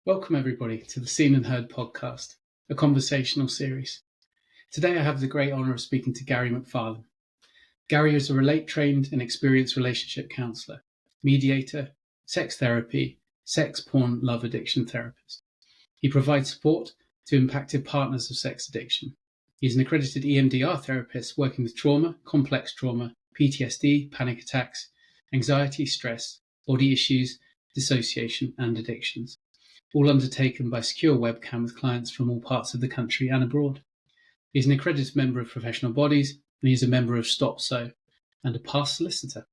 Welcome everybody to the Seen and Heard podcast, a conversational series. Today I have the great honour of speaking to Gary McFarlane. Gary is a relate-trained and experienced relationship counsellor, mediator, sex therapy, sex, porn, love addiction therapist. He provides support to impacted partners of sex addiction. He is an accredited EMDR therapist working with trauma, complex trauma, PTSD, panic attacks, anxiety, stress, body issues, dissociation and addictions, all undertaken by secure webcam with clients from all parts of the country and abroad. He is an accredited member of professional bodies, and he is a member of Stop So, and a past solicitor.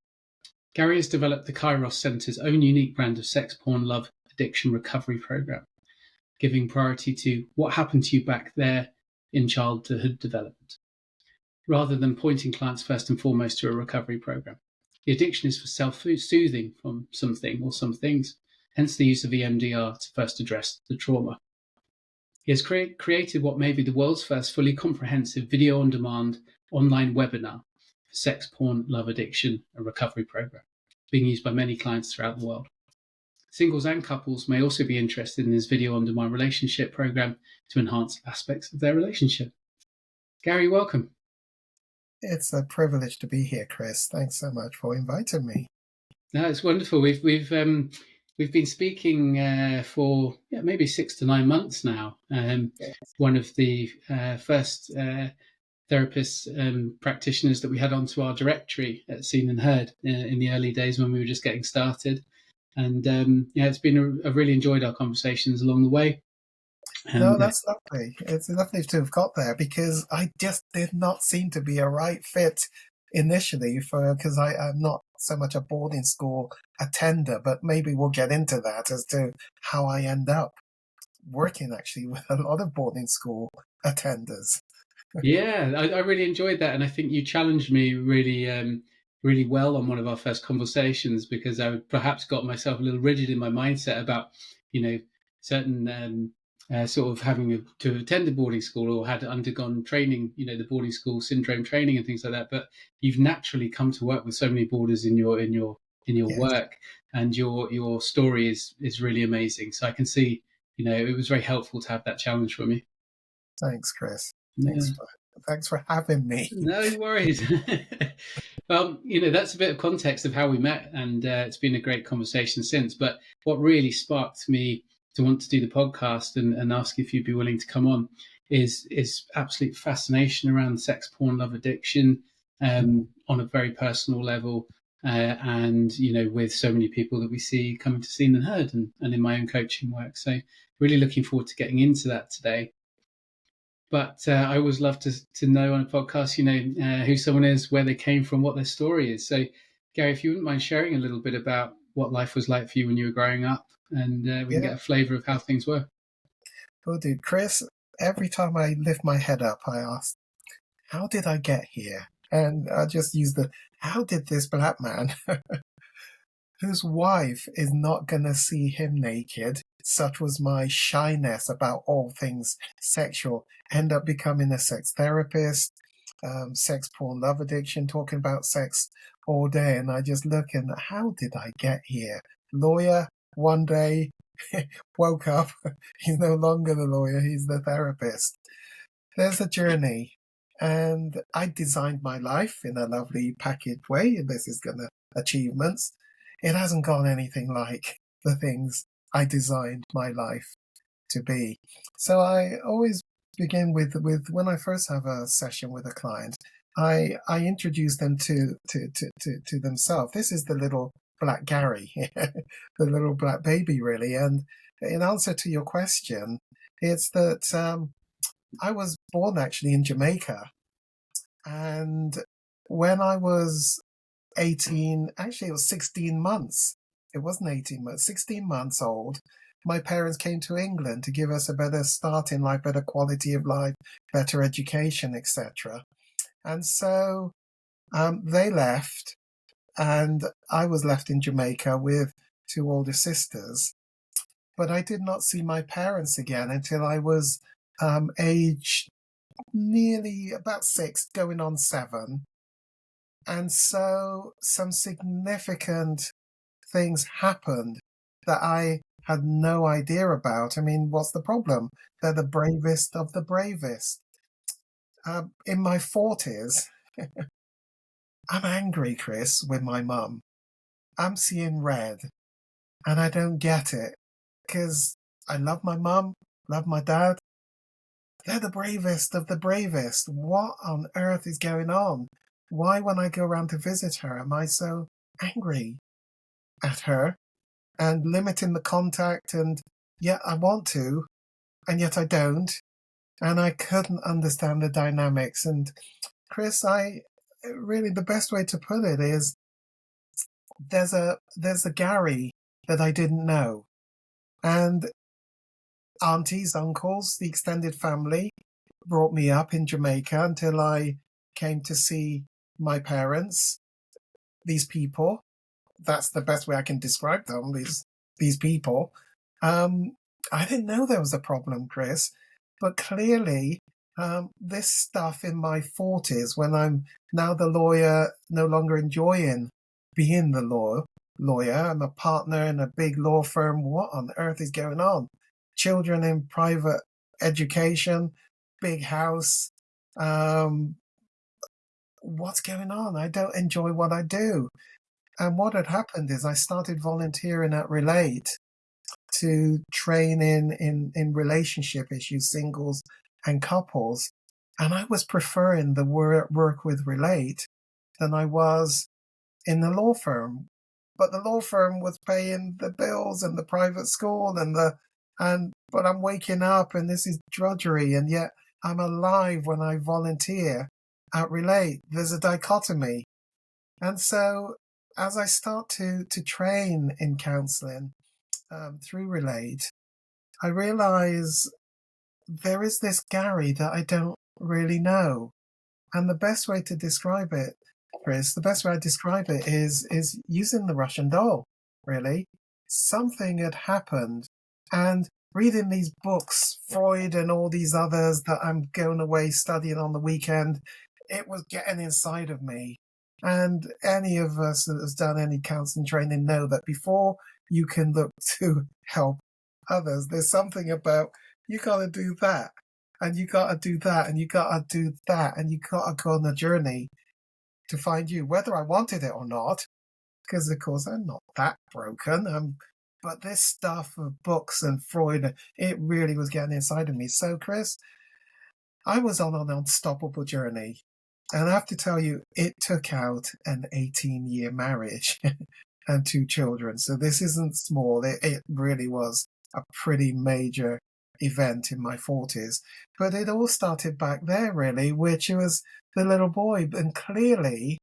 Gary has developed the Kairos Centre's own unique brand of sex, porn, love, addiction recovery program, giving priority to what happened to you back there in childhood development, rather than pointing clients first and foremost to a recovery program. The addiction is for self-soothing from something or some things, hence the use of EMDR to first address the trauma. He has created what may be the world's first fully comprehensive video-on-demand online webinar for sex, porn, love addiction, and recovery program, being used by many clients throughout the world. Singles and couples may also be interested in his video-on-demand relationship program to enhance aspects of their relationship. Gary, welcome. It's a privilege to be here, Chris. Thanks so much for inviting me. No, it's wonderful. We've been speaking for maybe 6 to 9 months now. Yes. One of the first therapists practitioners that we had onto our directory at Seen and Heard in the early days when we were just getting started. And it's been I've really enjoyed our conversations along the way. No, that's lovely. It's lovely to have got there because I just did not seem to be a right fit initially because I'm not so much a boarding school attender, but maybe we'll get into that as to how I end up working actually with a lot of boarding school attenders. Yeah, I really enjoyed that, and I think you challenged me really well on one of our first conversations because I perhaps got myself a little rigid in my mindset about certain sort of having to attend a boarding school or had undergone training, the boarding school syndrome training and things like that. But you've naturally come to work with so many boarders in your Yes. work, and your story is really amazing. So I can see, it was very helpful to have that challenge from you. Thanks, Chris. Yeah. Thanks for having me. No worries. Well, that's a bit of context of how we met, and it's been a great conversation since. But what really sparked me to want to do the podcast and ask if you'd be willing to come on is absolute fascination around sex, porn, love addiction on a very personal level, and with so many people that we see coming to Seen and Heard and in my own coaching work. So really looking forward to getting into that today. But I always love to know on a podcast, who someone is, where they came from, what their story is. So, Gary, if you wouldn't mind sharing a little bit about what life was like for you when you were growing up, and we can get a flavour of how things were. Well, dude, Chris, every time I lift my head up, I ask, how did I get here? And I just use how did this black man, whose wife is not going to see him naked, such was my shyness about all things sexual, end up becoming a sex therapist, sex, porn, love addiction, talking about sex all day. And I just look and how did I get here? Lawyer, one day, woke up, he's no longer the lawyer, he's the therapist. There's a journey. And I designed my life in a lovely packaged way. This is gonna achievements. It hasn't gone anything like the things I designed my life to be. So I always begin with when I first have a session with a client, I introduce them to themselves. This is the little black Gary, the little black baby, really. And in answer to your question, it's that I was born actually in Jamaica. And when I was 18, actually it was 16 months. It wasn't 18 months, 16 months old. My parents came to England to give us a better start in life, better quality of life, better education, etc. And so they left, and I was left in Jamaica with two older sisters. But I did not see my parents again until I was age nearly about 6, going on 7. And so some significant things happened that I had no idea about. I mean, what's the problem? They're the bravest of the bravest. In my 40s, I'm angry, Chris, with my mum. I'm seeing red, and I don't get it because I love my mum, love my dad. They're the bravest of the bravest. What on earth is going on? Why, when I go around to visit her, am I so angry at her and limiting the contact? And yet I want to, and yet I don't. And I couldn't understand the dynamics. And Chris, I really, the best way to put it is there's a Gary that I didn't know. And aunties, uncles, the extended family brought me up in Jamaica until I came to see my parents, these people. That's the best way I can describe them, these people. I didn't know there was a problem, Chris, but clearly this stuff in my 40s, when I'm now the lawyer, no longer enjoying being the lawyer, I'm a partner in a big law firm. What on earth is going on? Children in private education, big house. What's going on? I don't enjoy what I do. And what had happened is I started volunteering at Relate to train in relationship issues, singles and couples. And I was preferring the work with Relate than I was in the law firm. But the law firm was paying the bills and the private school but I'm waking up and this is drudgery, and yet I'm alive when I volunteer at Relate. There's a dichotomy. And so as I start to train in counselling through Relate, I realise there is this Gary that I don't really know. And the best way to describe it, Chris, the best way I describe it is using the Russian doll, really. Something had happened. And reading these books, Freud and all these others that I'm going away studying on the weekend, it was getting inside of me. And any of us that has done any counseling training know that before you can look to help others, there's something about you got to do that, and you got to do that, and you got to do that, and you got to go on a journey to find you, whether I wanted it or not, because of course I'm not that broken. But this stuff of books and Freud, it really was getting inside of me. So, Chris, I was on an unstoppable journey. And I have to tell you, it took out an 18-year marriage and 2 children. So this isn't small. It really was a pretty major event in my 40s. But it all started back there, really, which was the little boy. And clearly,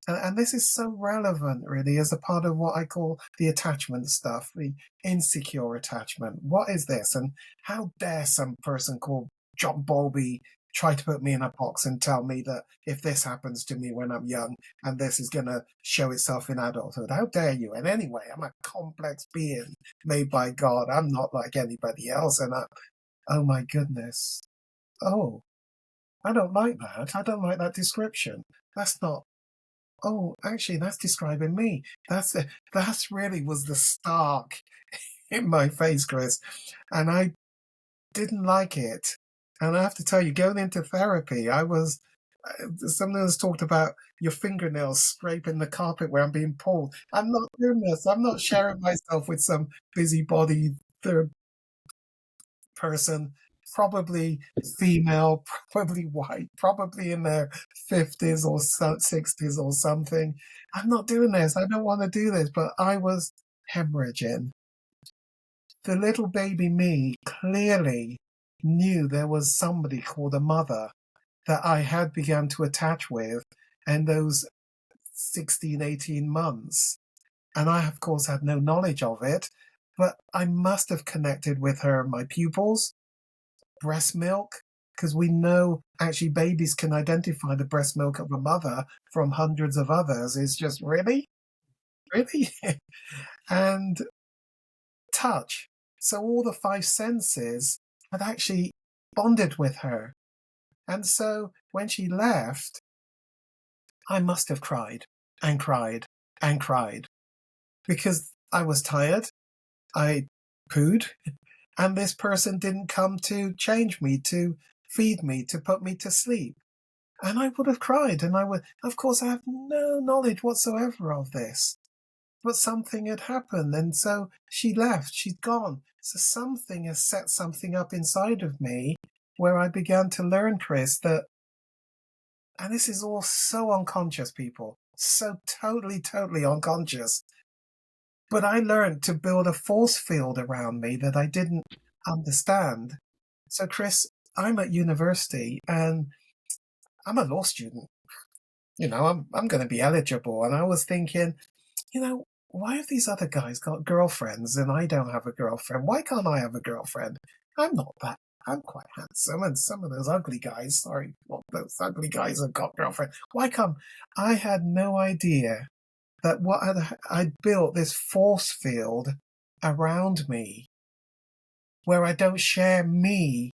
and this is so relevant, really, as a part of what I call the attachment stuff, the insecure attachment. What is this? And how dare some person called John Bowlby try to put me in a box and tell me that if this happens to me when I'm young and this is going to show itself in adulthood, how dare you? And anyway, I'm a complex being made by God. I'm not like anybody else. And oh my goodness. Oh, I don't like that. I don't like that description. That's not. Oh, actually, that's describing me. That's really was the stark in my face, Chris. And I didn't like it. And I have to tell you, going into therapy, I was, someone has talked about your fingernails scraping the carpet where I'm being pulled. I'm not doing this. I'm not sharing myself with some busybody third person, probably female, probably white, probably in their 50s or 60s or something. I'm not doing this. I don't want to do this. But I was hemorrhaging. The little baby me clearly knew there was somebody called a mother that I had begun to attach with in those 16, 18 months. And I, of course, had no knowledge of it, but I must have connected with her, my pupils, breast milk, because we know actually babies can identify the breast milk of a mother from hundreds of others. It's just really? Really? And touch. So all the 5 senses had actually bonded with her. And so when she left, I must have cried and cried and cried because I was tired. I pooed, and this person didn't come to change me, to feed me, to put me to sleep. And I would have cried, and of course, I have no knowledge whatsoever of this. But something had happened, and so she left, she's gone. So something has set something up inside of me where I began to learn, Chris, that, and this is all so unconscious, people, so totally, totally unconscious. But I learned to build a force field around me that I didn't understand. So, Chris, I'm at university and I'm a law student. I'm going to be eligible. And I was thinking, why have these other guys got girlfriends and I don't have a girlfriend? Why can't I have a girlfriend? I'm not that. I'm quite handsome, and some of those ugly guys, those ugly guys have got girlfriends. Why can't I? Had no idea that I'd built this force field around me where I don't share me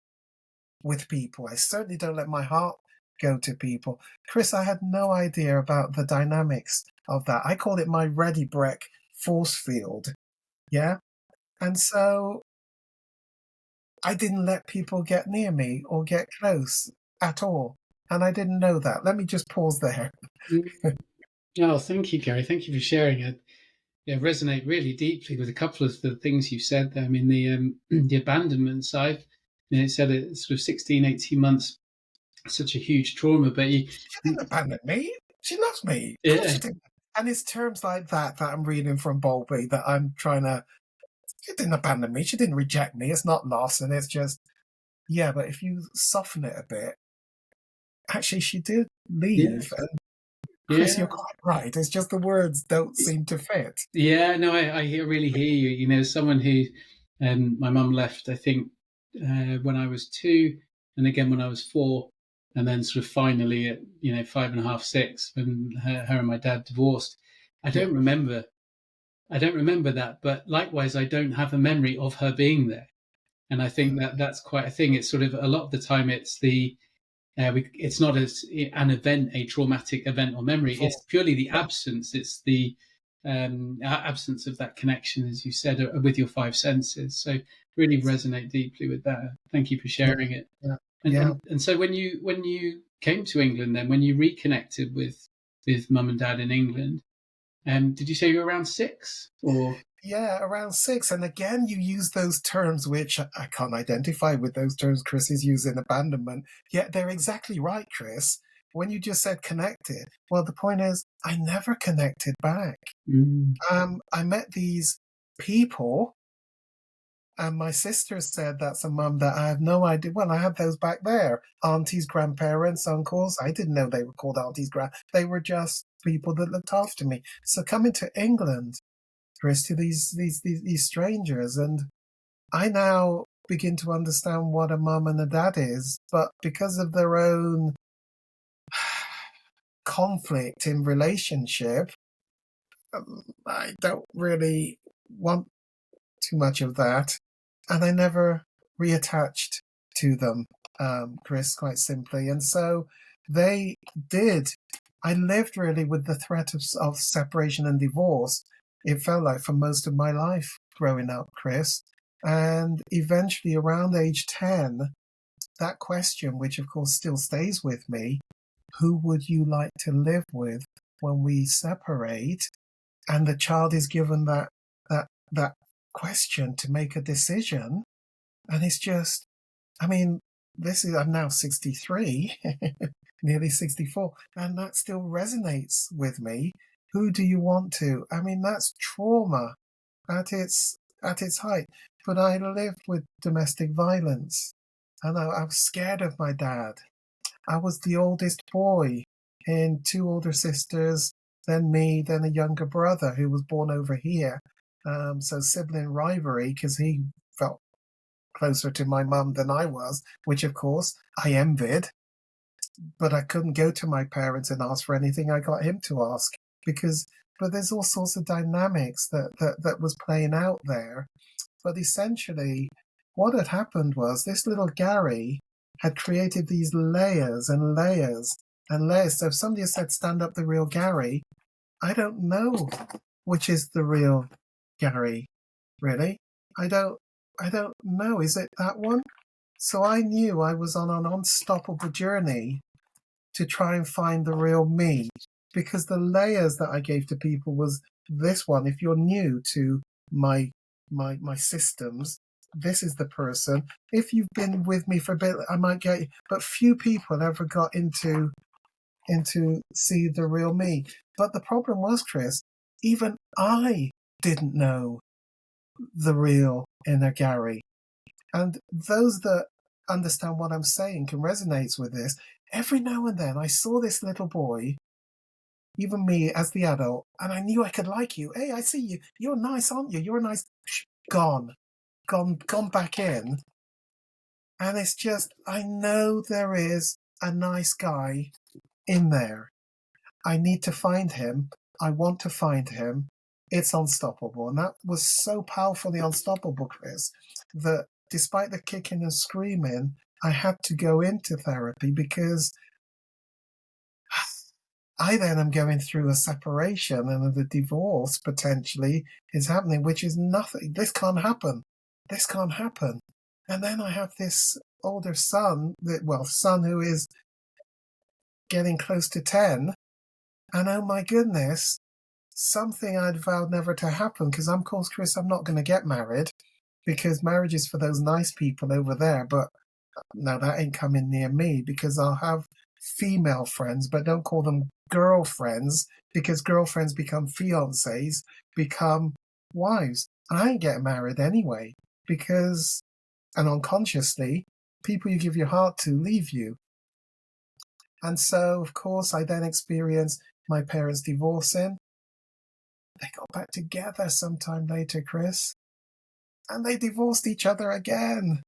with people. I certainly don't let my heart go to people. Chris, I had no idea about the dynamics of that. I call it my ready brick force field. Yeah. And so I didn't let people get near me or get close at all. And I didn't know that. Let me just pause there. Oh, thank you, Gary. Thank you for sharing it. Yeah, resonate really deeply with a couple of the things you said there. I mean, the abandonment side, it said it's sort of 16, 18 months, such a huge trauma, but She didn't abandon me. She loves me. Of course she didn't. And it's terms like that I'm reading from Bowlby that I'm trying to... She didn't abandon me. She didn't reject me. It's not loss, and it's just... Yeah, but if you soften it a bit, actually she did leave. And Chris, you're quite right. It's just the words don't seem to fit. Yeah, no, I really hear you. Someone who my mum left, I think, when I was 2, and again when I was 4, and then sort of finally at 5.5, 6, when her and my dad divorced. I don't remember that, but likewise, I don't have a memory of her being there, and I think that's quite a thing. It's sort of a lot of the time it's it's not as an event, a traumatic event or memory. It's purely the absence. It's the absence of that connection, as you said, with your 5 senses. So really resonate deeply with that. Thank you for sharing it. And so when you came to England, then when you reconnected with mum and dad in England, did you say you were around 6 or? Yeah, around 6. And again, you use those terms, which I can't identify with those terms Chris is using, abandonment. Yet they're exactly right, Chris. When you just said connected, well, the point is, I never connected back. I met these people, and my sister said that's a mum that I have no idea. Well, I had those back there. Aunties, grandparents, uncles. I didn't know they were called aunties, they were just people that looked after me. So coming to England, Chris, to these strangers, and I now begin to understand what a mum and a dad is, but because of their own conflict in relationship, I don't really want too much of that, and I never reattached to them, Chris, quite simply. And so they did. I lived really with the threat of separation and divorce. It felt like for most of my life growing up, Chris. And eventually around age 10, that question, which of course still stays with me, who would you like to live with when we separate? And the child is given that question to make a decision. And it's just, I mean, I'm now 63, nearly 64, and that still resonates with me. Who do you want to? I mean, that's trauma at its height. But I lived with domestic violence, and I was scared of my dad. I was the oldest boy, and 2 older sisters, then me, then a younger brother who was born over here. So sibling rivalry, because he felt closer to my mum than I was, which of course I envied. But I couldn't go to my parents and ask for anything. I got him to ask but there's all sorts of dynamics that was playing out there. But essentially, what had happened was this little Gary had created these layers and layers and layers. So if somebody said, stand up the real Gary, I don't know which is the real Gary, really. I don't know. Is it that one? So I knew I was on an unstoppable journey to try and find the real me, because the layers that I gave to people was this one. If you're new to my systems, this is the person. If you've been with me for a bit, I might get you. But few people ever got into see the real me. But the problem was, Chris, even I didn't know the real inner Gary. And those that understand what I'm saying can resonate with this. Every now and then I saw this little boy, even me as the adult, and I knew I could like you. Hey, I see you. You're nice, aren't you? You're a nice. Gone back in. And it's just, I know there is a nice guy in there. I need to find him. I want to find him. It's unstoppable. And that was so powerfully unstoppable, Chris, that despite the kicking and screaming, I had to go into therapy because I then am going through a separation and the divorce potentially is happening, which is nothing. This can't happen. This can't happen. And then I have this older son, son who is getting close to 10. And oh my goodness, something I'd vowed never to happen, because of course, Chris, I'm not going to get married because marriage is for those nice people over there. But no, that ain't coming near me, because I'll have female friends, but don't call them girlfriends, because girlfriends become fiancés, become wives. I ain't getting married anyway, because, and unconsciously, people you give your heart to leave you. And so, of course, I then experienced my parents divorcing. They got back together sometime later, Chris, and they divorced each other again.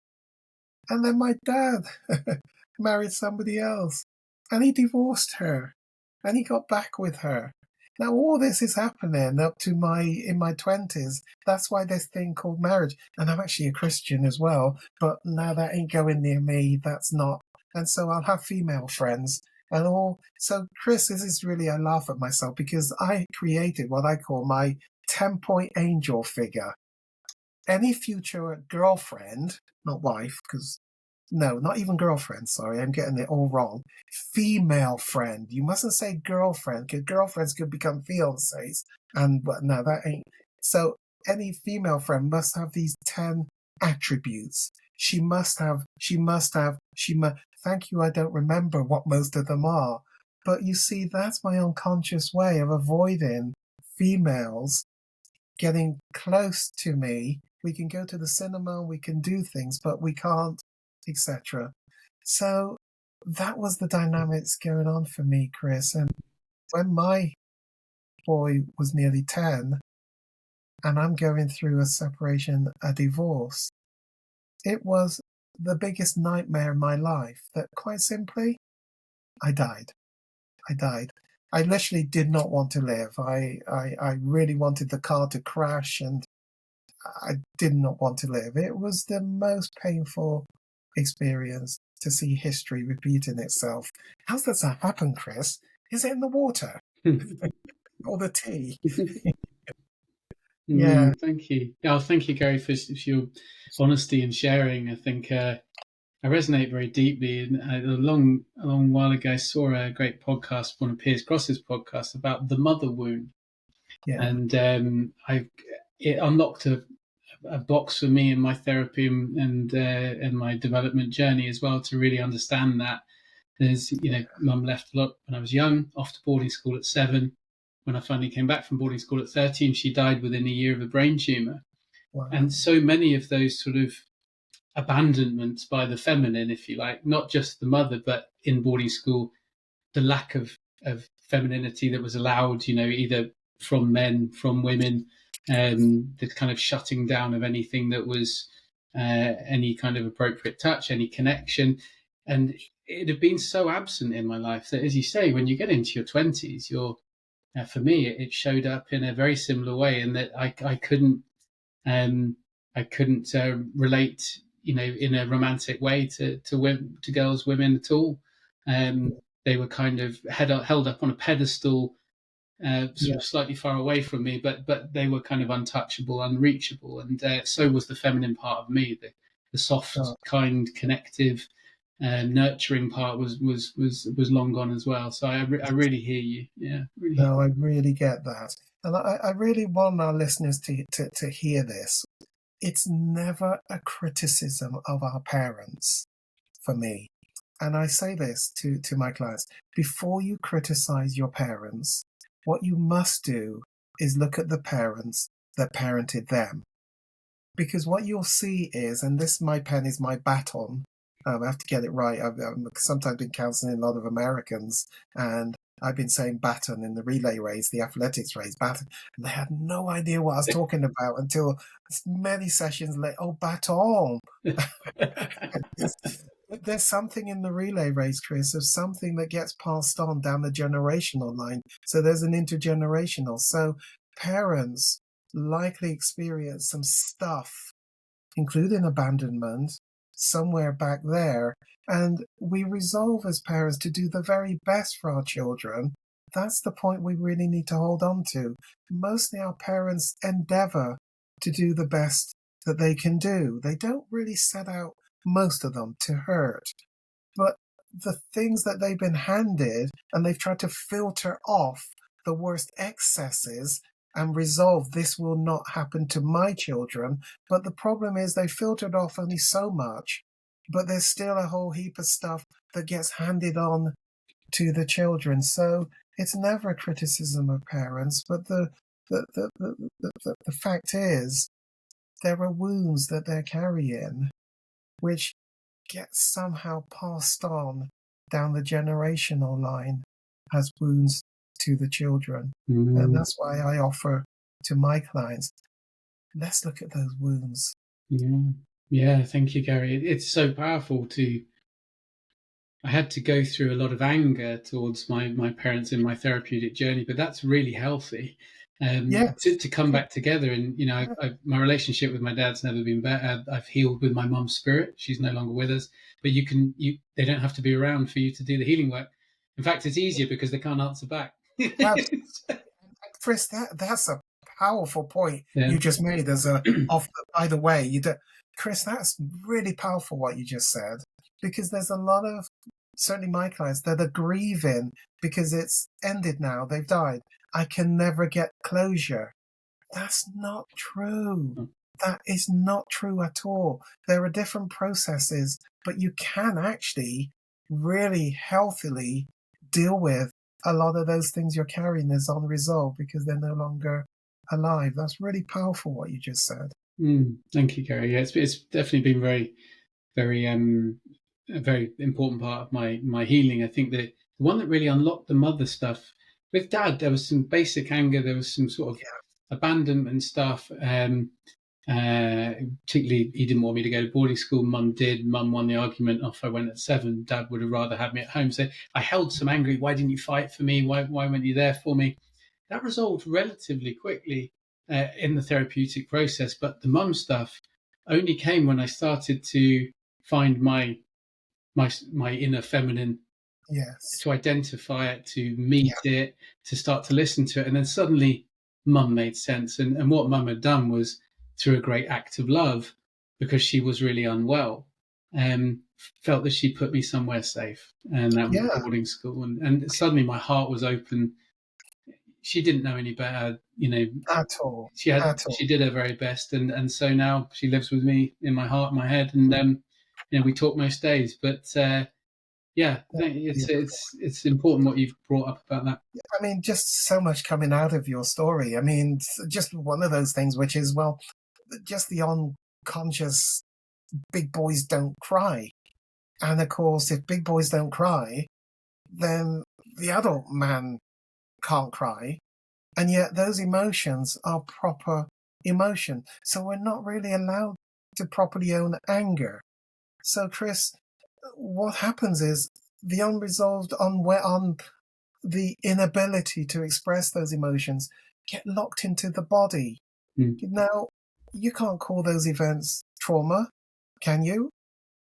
And then my dad married somebody else, and he divorced her, and he got back with her. Now all this is happening up to in my 20s. That's why this thing called marriage. And I'm actually a Christian as well, but now that ain't going near me. That's not. And so I'll have female friends and all. So Chris, this is really, I laugh at myself because I created what I call my 10-point angel figure. Any future girlfriend, not wife, because no, not even girlfriend, sorry, I'm getting it all wrong. Female friend. You mustn't say girlfriend, because girlfriends could become fiancés. But no, that ain't. So any female friend must have these 10 attributes. She must have, thank you, I don't remember what most of them are. But you see, that's my unconscious way of avoiding females getting close to me. We can go to the cinema, we can do things, but we can't, etc. So that was the dynamics going on for me, Chris. And when my boy was nearly 10 and I'm going through a separation, a divorce, it was the biggest nightmare in my life that, quite simply, I died. I literally did not want to live. I really wanted the car to crash, and I did not want to live. It was the most painful experience to see history repeating itself. How does that happen, Chris? Is it in the water or the tea? Yeah. Thank you. Oh, thank you, Gary, for your honesty and sharing. I think I resonate very deeply. And a long while ago, I saw a great podcast, one of Piers Cross's podcasts, about the mother wound. Yeah. And it unlocked a box for me in my therapy and my development journey as well, to really understand that. There's, mum left a lot when I was young, off to boarding school at 7. When I finally came back from boarding school at 13, she died within a year of a brain tumor. Wow. And so many of those sort of abandonments by the feminine, if you like, not just the mother, but in boarding school, the lack of femininity that was allowed, either from men, from women, the kind of shutting down of anything that was any kind of appropriate touch, any connection. And it had been so absent in my life that, as you say, when you get into your 20s, for me, it showed up in a very similar way, in that I couldn't relate, in a romantic way to girls, women at all. They were kind of held up on a pedestal, sort Yeah. of slightly far away from me, but they were kind of untouchable, unreachable, and so was the feminine part of me, the soft, Oh, kind, connective, nurturing part was long gone as well. So I really hear you. Yeah, really hear no, I really get that. And I really want our listeners to hear this. It's never a criticism of our parents for me. And I say this to my clients, before you criticize your parents, what you must do is look at the parents that parented them. Because what you'll see is, and this my pen is my baton. I have to get it right. I've sometimes been counseling a lot of Americans, and I've been saying baton in the relay race, the athletics race, baton, and they had no idea what I was talking about until many sessions later. Oh, baton! But there's something in the relay race, Chris, of something that gets passed on down the generational line. So there's an intergenerational. So parents likely experience some stuff, including abandonment, somewhere back there. And we resolve as parents to do the very best for our children. That's the point we really need to hold on to. Mostly our parents endeavor to do the best that they can do. They don't really set out, most of them, to hurt. But the things that they've been handed, and they've tried to filter off the worst excesses and resolve this will not happen to my children. But the problem is they filtered off only so much, but there's still a whole heap of stuff that gets handed on to the children. So it's never a criticism of parents, but the fact is there are wounds that they're carrying, which get somehow passed on down the generational line as wounds to the children. And you. that's why I offer to my clients, let's look at those wounds. Yeah, yeah. Thank you, Gary. It's so powerful to. I had to go through a lot of anger towards my parents in my therapeutic journey, but that's really healthy. Yes. To come back together, and my relationship with my dad's never been better. I've healed with my mum's spirit; she's no longer with us. But they don't have to be around for you to do the healing work. In fact, it's easier because they can't answer back. That's, Chris, that's a powerful point Yeah. you just made as a off by the way, Chris, that's really powerful what you just said, because there's a lot of, certainly my clients, that are grieving because it's ended now, they've died. I can never get closure. That's not true. That is not true at all. There are different processes, but you can actually really healthily deal with a lot of those things you're carrying as unresolved because they're no longer alive. That's really powerful what you just said. Thank you, Gary. Yeah, it's definitely been very a very important part of my healing. I think that the one that really unlocked the mother stuff with dad, there was some basic anger, there was some sort of abandonment stuff. Particularly, he didn't want me to go to boarding school. Mum did. Mum won the argument. Off I went at 7. Dad would have rather had me at home. So I held some anger. Why didn't you fight for me? Why weren't you there for me? That resolved relatively quickly in the therapeutic process. But the mum stuff only came when I started to find my inner feminine, Yes. to identify it, to meet Yeah. it, to start to listen to it, and then suddenly mum made sense. And what mum had done was, through a great act of love, because she was really unwell, felt that she put me somewhere safe, and that was Yeah. boarding school. And suddenly my heart was open. She didn't know any better, At all. At all. she did her very best, and so now she lives with me in my heart, my head, and we talk most days. But yeah, That's beautiful. it's important what you've brought up about that. I mean, just so much coming out of your story. I mean, just one of those things, which is, well, just the unconscious big boys don't cry. And of course, if big boys don't cry, then the adult man can't cry. And yet those emotions are proper emotion. So we're not really allowed to properly own anger. So, Chris, what happens is the unresolved, on the inability to express those emotions get locked into the body. Mm. Now, you can't call those events trauma, can you?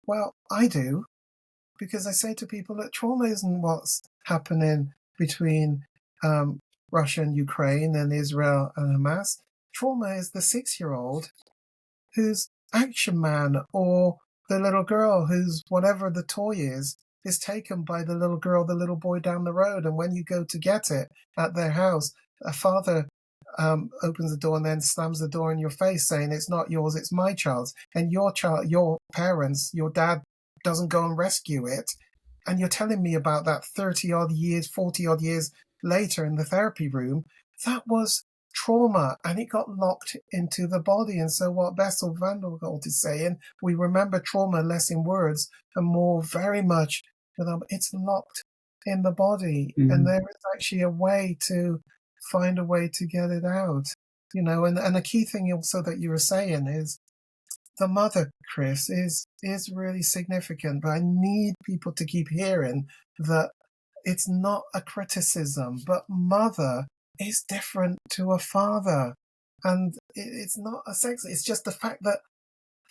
Well, I do, because I say to people that trauma isn't what's happening between Russia and Ukraine and Israel and Hamas. Trauma is the 6-year-old whose Action Man or the little girl whose whatever the toy is taken by the little girl, the little boy down the road. And when you go to get it at their house, a father opens the door and then slams the door in your face saying, it's not yours, it's my child's. And your child, your parents, your dad doesn't go and rescue it. And you're telling me about that 30 odd years, 40 odd years later in the therapy room. That was trauma, and it got locked into the body. And so what Bessel van der Kolk is saying, we remember trauma less in words and more very much, it's locked in the body. And there is actually a way to find a way to get it out, and the key thing also that you were saying is the mother, Chris, is really significant. But I need people to keep hearing that it's not a criticism, but mother is different to a father. And it's not a sex, it's just the fact that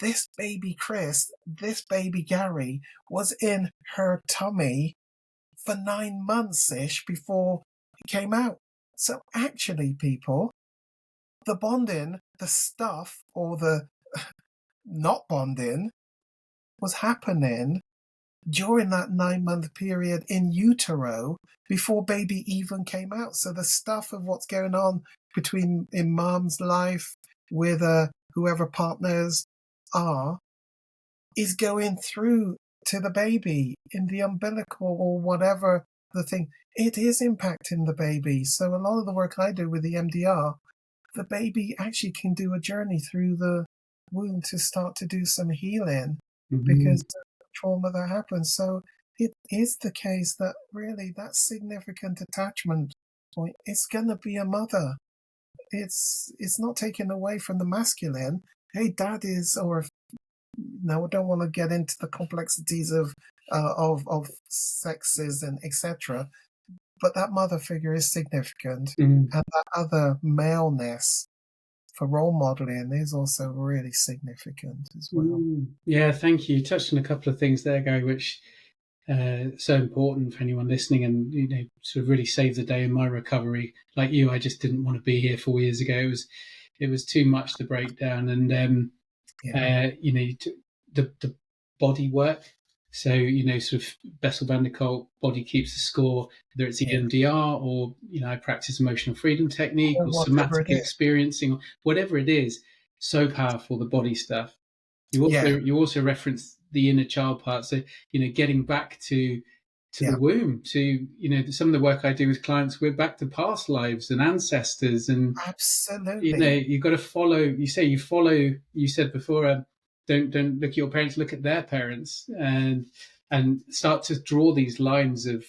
this baby Chris, this baby Gary, was in her tummy for 9 months-ish before he came out. So actually, people, the bonding, the stuff, or the not bonding was happening during that 9-month period in utero before baby even came out. So the stuff of what's going on in mom's life with whoever partners are is going through to the baby in the umbilical or whatever the thing. It is impacting the baby. So a lot of the work I do with the MDR, the baby actually can do a journey through the womb to start to do some healing because of the trauma that happens. So it is the case that really that significant attachment point is going to be a mother. It's not taken away from the masculine. Hey, dad is, or now I don't want to get into the complexities of sexes and etc. But that mother figure is significant, and that other maleness for role modeling is also really significant as well. Yeah, thank you. You touched on a couple of things there, Gary, which so important for anyone listening, and sort of really saved the day in my recovery. Like you, I just didn't want to be here 4 years ago. It was too much to break down, and the body work. So sort of Bessel van der Kolk, body keeps the score. Whether it's EMDR or I practice emotional freedom technique or somatic experiencing, or whatever it is, so powerful, the body stuff. You also referenced the inner child part. So getting back to the womb, to some of the work I do with clients, we're back to past lives and ancestors, and absolutely, you've got to follow. You said before, don't look at your parents, look at their parents, and start to draw these lines of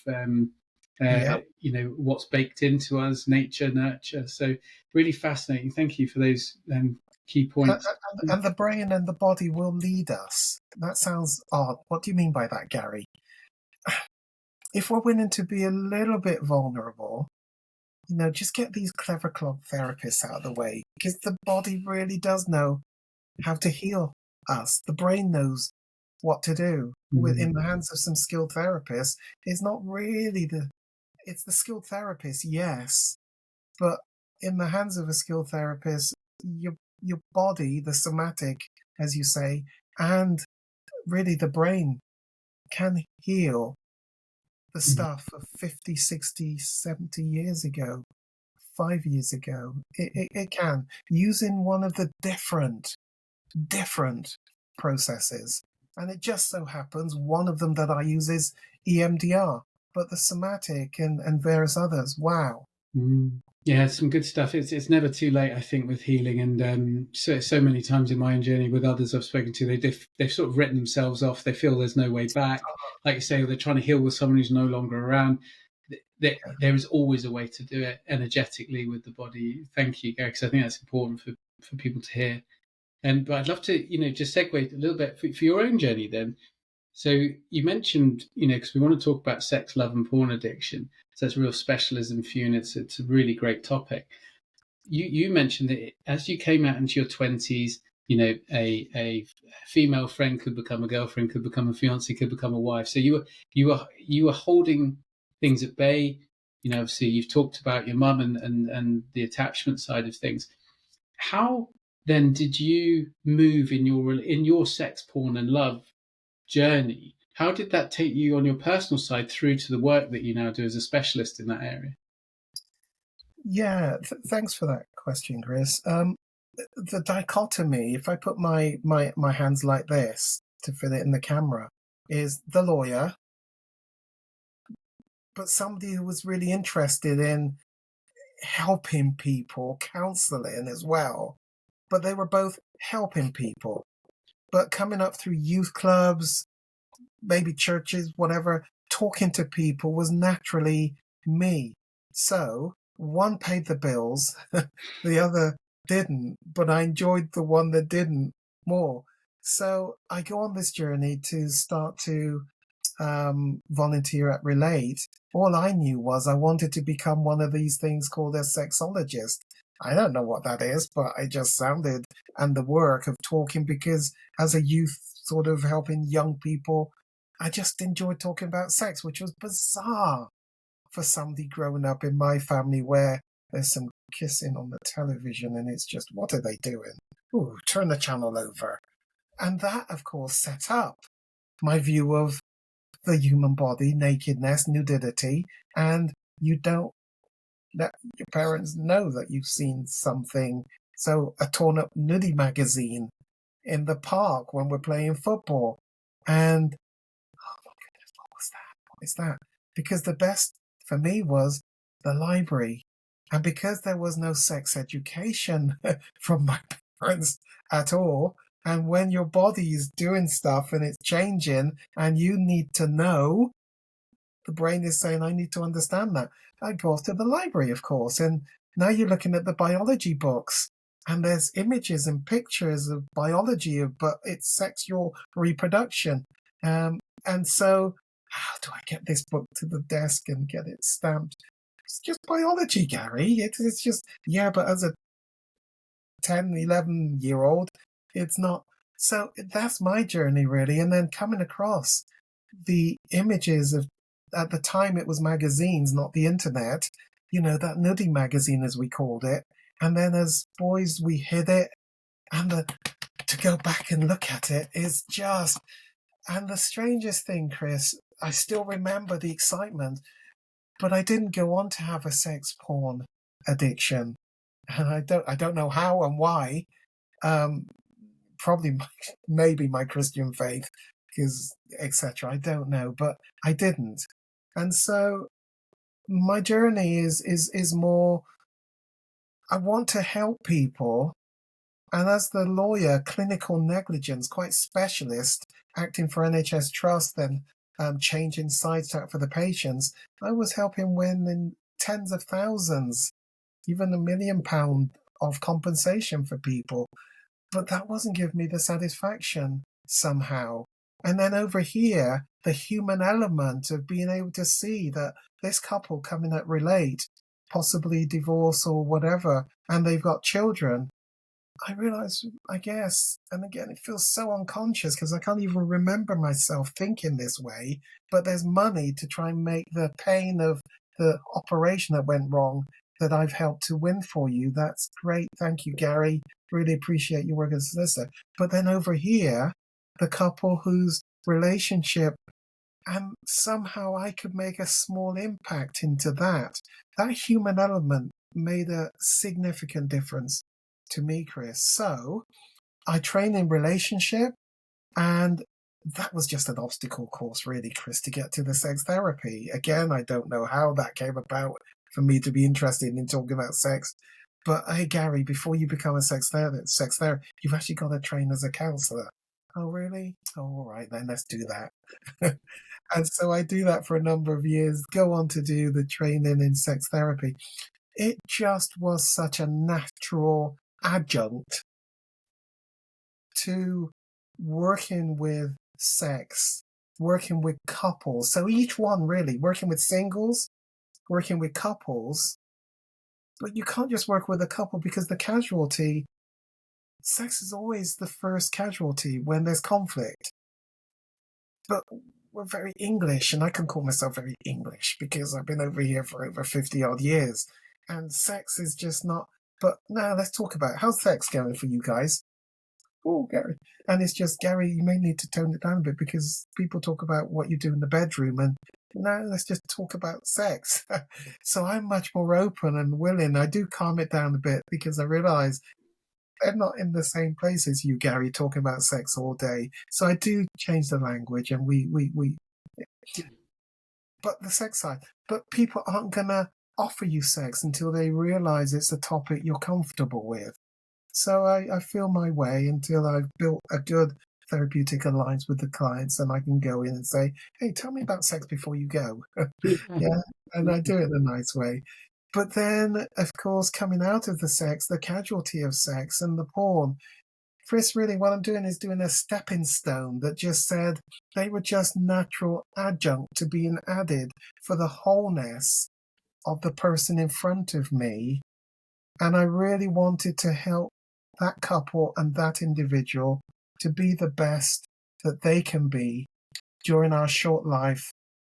what's baked into us, nature, nurture. So really fascinating. Thank you for those key points. And the brain and the body will lead us. That sounds odd. What do you mean by that, Gary? If we're willing to be a little bit vulnerable, just get these clever club therapists out of the way, because the body really does know how to heal us. The brain knows what to do. In the hands of some skilled therapists, it's not really it's the skilled therapist, yes, but in the hands of a skilled therapist, your body, the somatic, as you say, and really the brain can heal the stuff of 50, 60, 70 years ago, 5 years ago. It can, using one of the different processes. And it just so happens one of them that I use is EMDR, but the somatic and various others, wow. Yeah, some good stuff. It's never too late, I think, with healing. And so many times in my own journey with others I've spoken to, they've sort of written themselves off. They feel there's no way back. Like you say, they're trying to heal with someone who's no longer around. There is always a way to do it energetically with the body. Thank you, Gary, because I think that's important for people to hear. But I'd love to, just segue a little bit for your own journey then. So you mentioned, because we want to talk about sex, love, and porn addiction. So that's a real specialism for you, and it's a really great topic. You mentioned that as you came out into your 20s, a female friend could become a girlfriend, could become a fiancée, could become a wife. So you were holding things at bay. Obviously you've talked about your mum and the attachment side of things. How then did you move in your sex, porn, and love journey? How did that take you on your personal side through to the work that you now do as a specialist in that area? Yeah, thanks for that question, Chris. The dichotomy, if I put my hands like this to fit it in the camera, is the lawyer, but somebody who was really interested in helping people, counseling as well. But they were both helping people. But coming up through youth clubs, maybe churches, whatever, talking to people was naturally me. So one paid the bills, the other didn't, but I enjoyed the one that didn't more. So I go on this journey to start to volunteer at Relate. All I knew was I wanted to become one of these things called a sexologist. I don't know what that is, but I just sounded, and the work of talking, because as a youth, sort of helping young people, I just enjoyed talking about sex, which was bizarre for somebody growing up in my family where there's some kissing on the television and it's just, what are they doing? Ooh, turn the channel over. And that, of course, set up my view of the human body, nakedness, nudity, and you don't let your parents know that you've seen something. So a torn up nudie magazine in the park when we're playing football. And oh my goodness, what was that? What is that? Because the best for me was the library. And because there was no sex education from my parents at all, and when your body is doing stuff and it's changing and you need to know, the brain is saying, I need to understand that. I go off to the library, of course. And now you're looking at the biology books and there's images and pictures of biology, but it's sexual reproduction. And so how do I get this book to the desk and get it stamped? It's just biology, Gary. It's just, yeah, but as a 10, 11-year-old, it's not. So that's my journey, really. And then coming across the images of, at the time it was magazines, not the internet, that nudie magazine, as we called it. And then as boys, we hid it. And to go back and look at it is just, and the strangest thing, Chris, I still remember the excitement, but I didn't go on to have a sex porn addiction. And I don't know how and why. Probably maybe my Christian faith, because etc. I don't know, but I didn't. And so my journey is more, I want to help people. And as the lawyer, clinical negligence, quite specialist, acting for NHS Trust, then changing side track for the patients, I was helping win in tens of thousands, even £1 million of compensation for people. But that wasn't giving me the satisfaction somehow. And then over here, the human element of being able to see that this couple coming at Relate, possibly divorce or whatever, and they've got children, I realize, I guess, and again, it feels so unconscious because I can't even remember myself thinking this way, but there's money to try and make the pain of the operation that went wrong that I've helped to win for you. That's great. Thank you, Gary. Really appreciate your work as a solicitor. But then over here, the couple whose relationship, and somehow I could make a small impact into that. That human element made a significant difference to me, Chris. So I train in relationship, and that was just an obstacle course, really, Chris, to get to the sex therapy. Again, I don't know how that came about for me to be interested in talking about sex. But hey, Gary, before you become a sex therapist, you've actually got to train as a counselor. Oh, really? Oh, all right, then let's do that. And so I do that for a number of years, go on to do the training in sex therapy. It just was such a natural adjunct to working with sex, working with couples. So each one really, working with singles, working with couples. But you can't just work with a couple because the casualty, sex is always the first casualty when there's conflict. But we're very English, and I can call myself very English because I've been over here for over 50 odd years, and sex is just not. But now let's talk about it. How's sex going for you guys? Oh, Gary. And it's just, Gary, you may need to tone it down a bit because people talk about what you do in the bedroom, and now let's just talk about sex. So I'm much more open and willing. I do calm it down a bit because I realize they're not in the same place as you, Gary, talking about sex all day. So I do change the language, and we but the sex side. But people aren't going to offer you sex until they realize it's a topic you're comfortable with. So I feel my way until I've built a good therapeutic alliance with the clients, and I can go in and say, hey, tell me about sex before you go. Yeah, and I do it in a nice way. But then, of course, coming out of the sex, the casualty of sex and the porn, Chris, really what I'm doing is doing a stepping stone that just said they were just natural adjunct to being added for the wholeness of the person in front of me. And I really wanted to help that couple and that individual to be the best that they can be during our short life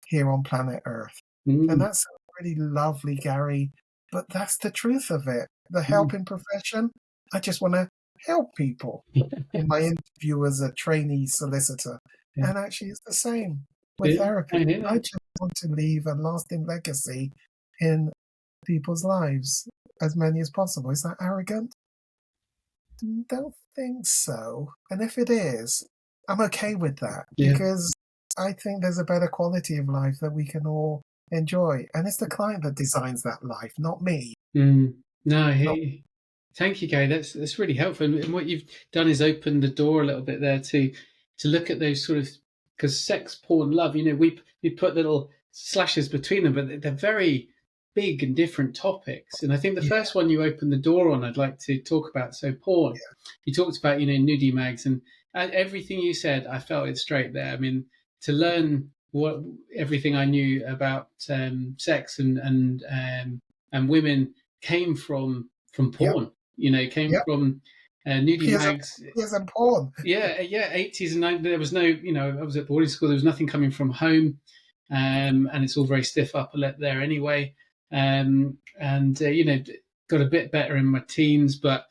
here on planet Earth. And that's really lovely, Gary, but that's the truth of it. The helping profession, I just want to help people in my interview as a trainee solicitor. Yeah. And actually it's the same with therapy. I just want to leave a lasting legacy in people's lives, as many as possible. Is that arrogant? Don't think so. And if it is, I'm okay with that because I think there's a better quality of life that we can all enjoy. And it's the client that designs that life, not me. No, thank you, Gary. That's really helpful. And what you've done is open the door a little bit there to look at those sort of, because sex, porn, love, we put little slashes between them, but they're very big and different topics. And I think the first one you opened the door on, I'd like to talk about. So porn, you talked about, nudie mags, and everything you said, I felt it straight there. I mean, to learn everything I knew about sex and women came from porn. Came from nudie mags. Yes, and porn. Yeah, 80s and 90s. There was no, I was at boarding school. There was nothing coming from home, and it's all very stiff upper lip there anyway. Got a bit better in my teens, but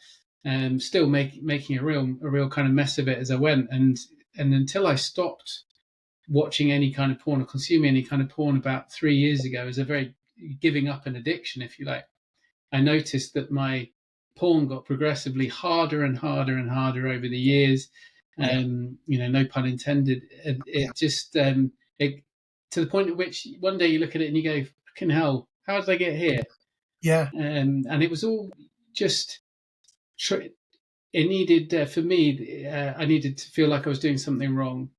still making a real kind of mess of it as I went. And until I stopped watching any kind of porn or consuming any kind of porn about 3 years ago, as a very giving up an addiction, if you like, I noticed that my porn got progressively harder and harder and harder over the years. No pun intended. It just to the point at which one day you look at it and you go, "Fucking hell, how did I get here?" Yeah. And it was all just. It needed for me. I needed to feel like I was doing something wrong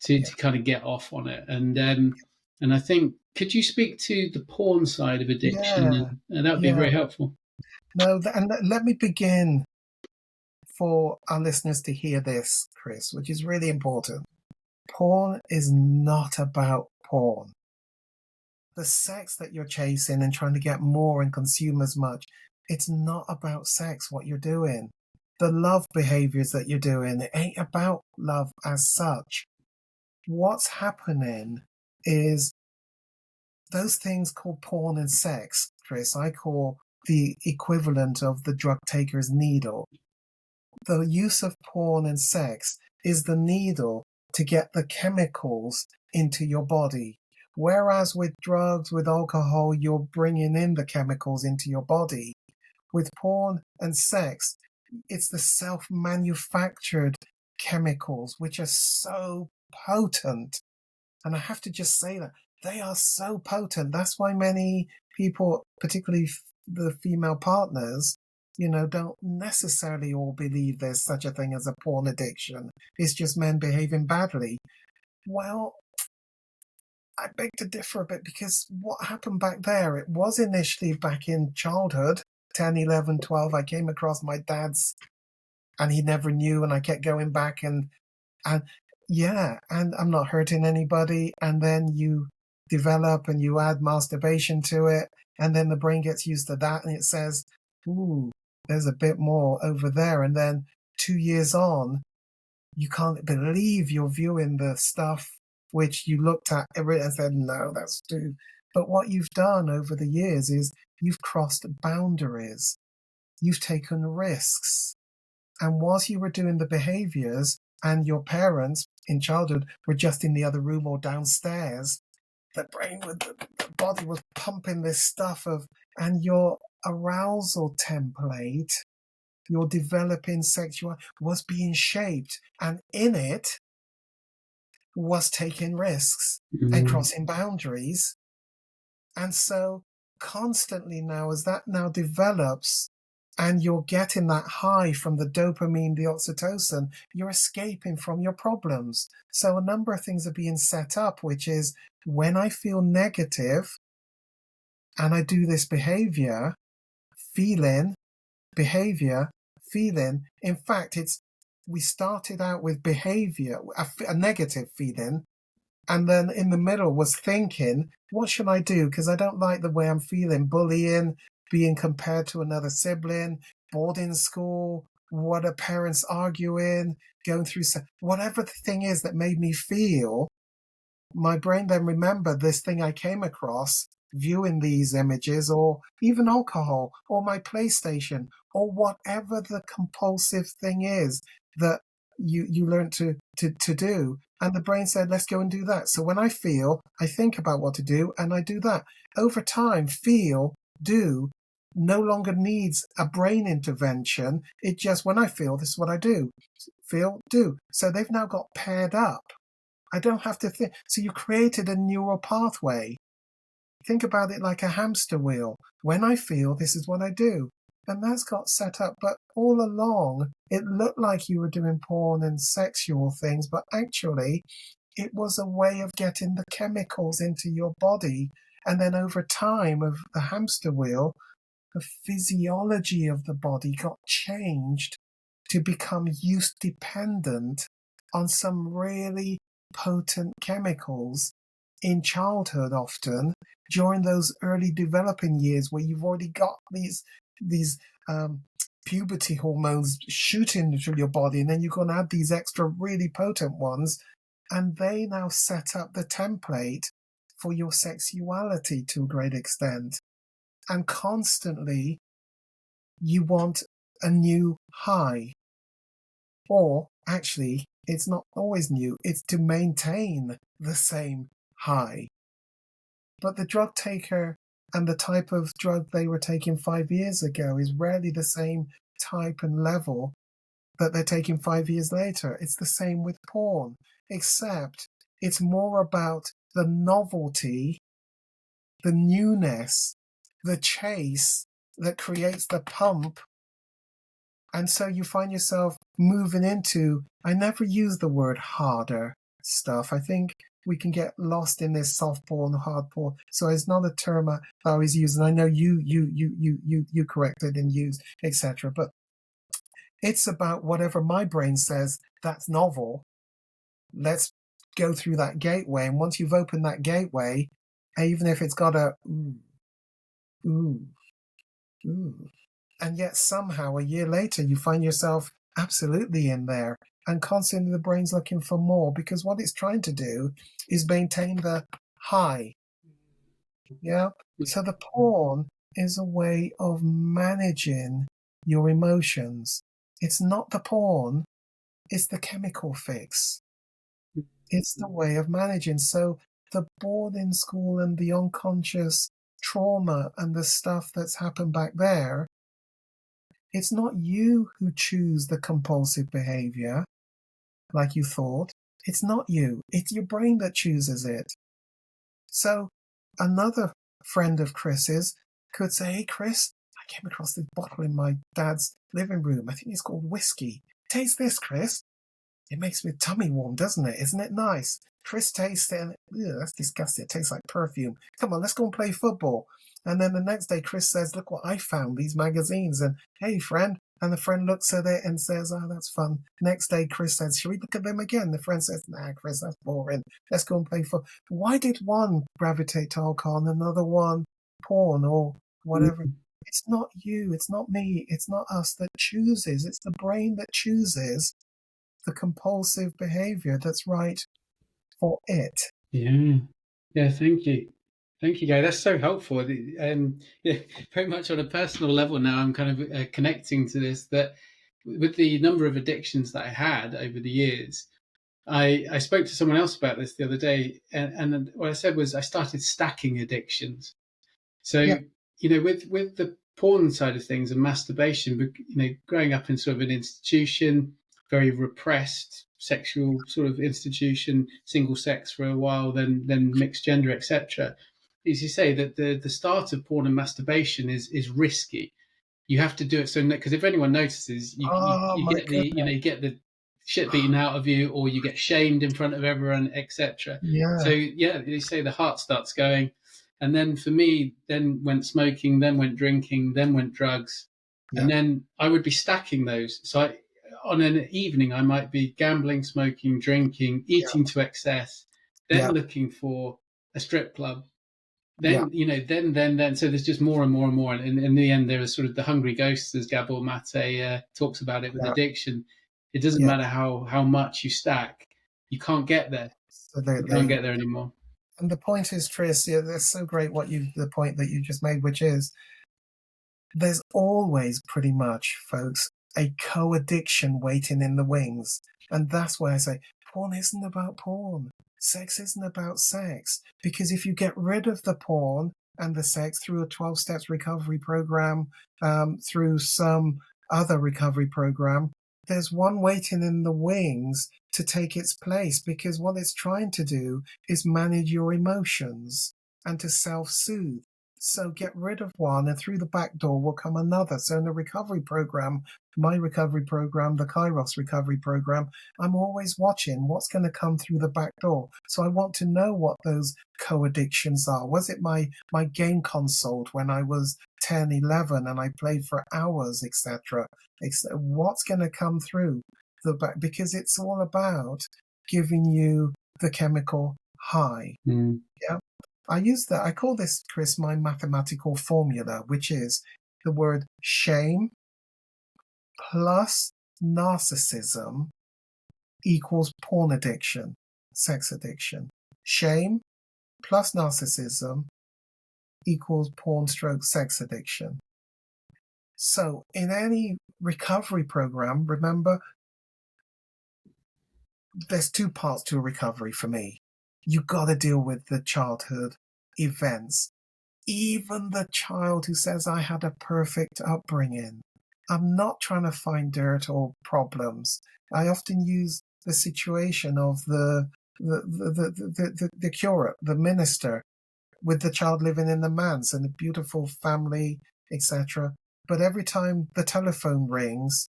to kind of get off on it. And I think, could you speak to the porn side of addiction? And that would be very helpful. No, and let me begin for our listeners to hear this, Chris, which is really important. Porn is not about porn. The sex that you're chasing and trying to get more and consume as much, it's not about sex, what you're doing. The love behaviors that you're doing, it ain't about love as such. What's happening is those things called porn and sex, Chris, I call the equivalent of the drug taker's needle. The use of porn and sex is the needle to get the chemicals into your body. Whereas with drugs, with alcohol, you're bringing in the chemicals into your body. With porn and sex, it's the self-manufactured chemicals, which are so potent. And I have to just say that they are so potent. That's why many people, particularly the female partners, don't necessarily all believe there's such a thing as a porn addiction. It's just men behaving badly. Well, I beg to differ a bit, because what happened back there, it was initially back in childhood, 10, 11, 12, I came across my dad's, and he never knew, and I kept going back and I'm not hurting anybody. And then you develop and you add masturbation to it, and then the brain gets used to that, and it says, ooh, there's a bit more over there. And then 2 years on, you can't believe you're viewing the stuff which you looked at and said, no, that's too. But what you've done over the years is you've crossed boundaries. You've taken risks. And whilst you were doing the behaviors and your parents in childhood were just in the other room or downstairs, the body was pumping this stuff and your arousal template, your developing sexuality was being shaped, and in it was taking risks and crossing boundaries. And so constantly now, as that now develops and you're getting that high from the dopamine, the oxytocin, you're escaping from your problems. So a number of things are being set up, which is when I feel negative and I do this behavior, feeling, in fact, we started out with behavior, a negative feeling, and then in the middle was thinking, what should I do? Because I don't like the way I'm feeling. Bullying, being compared to another sibling, boarding school, what are parents arguing, going through, whatever the thing is that made me feel, my brain then remembered this thing I came across, viewing these images, or even alcohol, or my PlayStation, or whatever the compulsive thing is that you learn to do. And the brain said, let's go and do that. So when I feel, I think about what to do, and I do that. Over time, feel, do, no longer needs a brain intervention. It just, when I feel, this is what I do. Feel, do. So they've now got paired up. I don't have to think. So you created a neural pathway. Think about it like a hamster wheel. When I feel, this is what I do. And that's got set up. But all along, it looked like you were doing porn and sexual things, but actually, it was a way of getting the chemicals into your body. And then over time of the hamster wheel, the physiology of the body got changed to become use dependent on some really potent chemicals in childhood, often during those early developing years where you've already got these puberty hormones shooting through your body, and then you're going to add these extra really potent ones, and they now set up the template for your sexuality to a great extent. And constantly you want a new high, or actually it's not always new, it's to maintain the same high. But the drug taker and the type of drug they were taking 5 years ago is rarely the same type and level that they're taking 5 years later. It's the same with porn, except it's more about the novelty, the newness, the chase that creates the pump. And so you find yourself moving into, I never use the word harder stuff. I think we can get lost in this soft porn, hard porn. So it's not a term that I always use, and I know you corrected and used, etc. But it's about whatever my brain says that's novel. Let's go through that gateway, and once you've opened that gateway, even if it's got a ooh, and yet somehow a year later you find yourself absolutely in there, and constantly the brain's looking for more, because what it's trying to do is maintain the high. Yeah. So the porn is a way of managing your emotions. It's not the porn, it's the chemical fix. It's the way of managing. So the boarding school and the unconscious trauma and the stuff that's happened back there, it's not you who choose the compulsive behavior like you thought. It's not you. It's your brain that chooses it. So another friend of Chris's could say, hey, Chris, I came across this bottle in my dad's living room. I think it's called whiskey. Taste this, Chris. It makes my tummy warm, doesn't it? Isn't it nice? Chris tastes it and, that's disgusting. It tastes like perfume. Come on, let's go and play football. And then the next day, Chris says, look what I found, these magazines. And, hey, friend. And the friend looks at it and says, oh, that's fun. Next day, Chris says, shall we look at them again? The friend says, nah, Chris, that's boring. Let's go and play football. Why did one gravitate to alcohol and another one porn or whatever? It's not you. It's not me. It's not us that chooses. It's the brain that chooses the compulsive behavior that's right for it. Yeah, thank you. Thank you, Gary. That's so helpful. Yeah, very much on a personal level now, I'm kind of connecting to this, that with the number of addictions that I had over the years, I spoke to someone else about this the other day, and what I said was I started stacking addictions. So, Yeah, with the porn side of things and masturbation, growing up in sort of an institution, very repressed sexual sort of institution, single sex for a while, then mixed gender, etc. As you say, that the start of porn and masturbation is risky. You have to do it so, because if anyone notices, oh you my get goodness, you get the shit beaten out of you, or you get shamed in front of everyone, etc. So yeah, yeah, you say the heart starts going, and then for me, then went smoking, then went drinking, then went drugs, and yeah, then I would be stacking those. So on an evening, I might be gambling, smoking, drinking, yeah, eating to excess, then yeah, looking for a strip club, yeah, then so there's just more and more and more, and in the end there is sort of the hungry ghosts, as Gabor Mate talks about it with yeah, addiction. It doesn't yeah, matter how much you stack, you can't get there. You can't absolutely. get there anymore. And the point is, Tris, yeah, that's so great the point that you just made, which is there's always pretty much, folks, a co-addiction waiting in the wings. And that's why I say porn isn't about porn. Sex isn't about sex. Because if you get rid of the porn and the sex through a 12 steps recovery program, through some other recovery program, there's one waiting in the wings to take its place, because what it's trying to do is manage your emotions and to self-soothe. So get rid of one, and through the back door will come another. So in the recovery program, my recovery program, the Kairos Recovery Program, I'm always watching what's going to come through the back door. So I want to know what those co-addictions are. Was it my game console when I was 10, 11, and I played for hours, etc.? What's going to come through the back? Because it's all about giving you the chemical high. Yeah. I call this, Chris, my mathematical formula, which is the word shame plus narcissism equals porn addiction, sex addiction. Shame plus narcissism equals porn stroke sex addiction. So in any recovery program, remember, there's two parts to a recovery for me. You got to deal with the childhood events. Even the child who says I had a perfect upbringing. I'm not trying to find dirt or problems. I often use the situation of the curate, the minister, with the child living in the manse and a beautiful family, etc. But every time the telephone rings,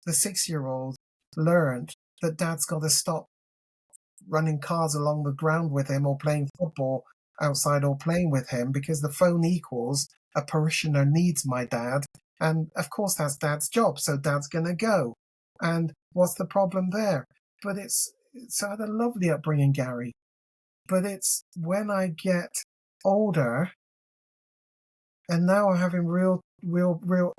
the 6-year-old learned that dad's got to stop running cars along the ground with him, or playing football outside, or playing with him, because the phone equals a parishioner needs my dad. And of course, that's dad's job. So dad's going to go. And what's the problem there? But so I had a lovely upbringing, Gary. But it's when I get older, and now I'm having real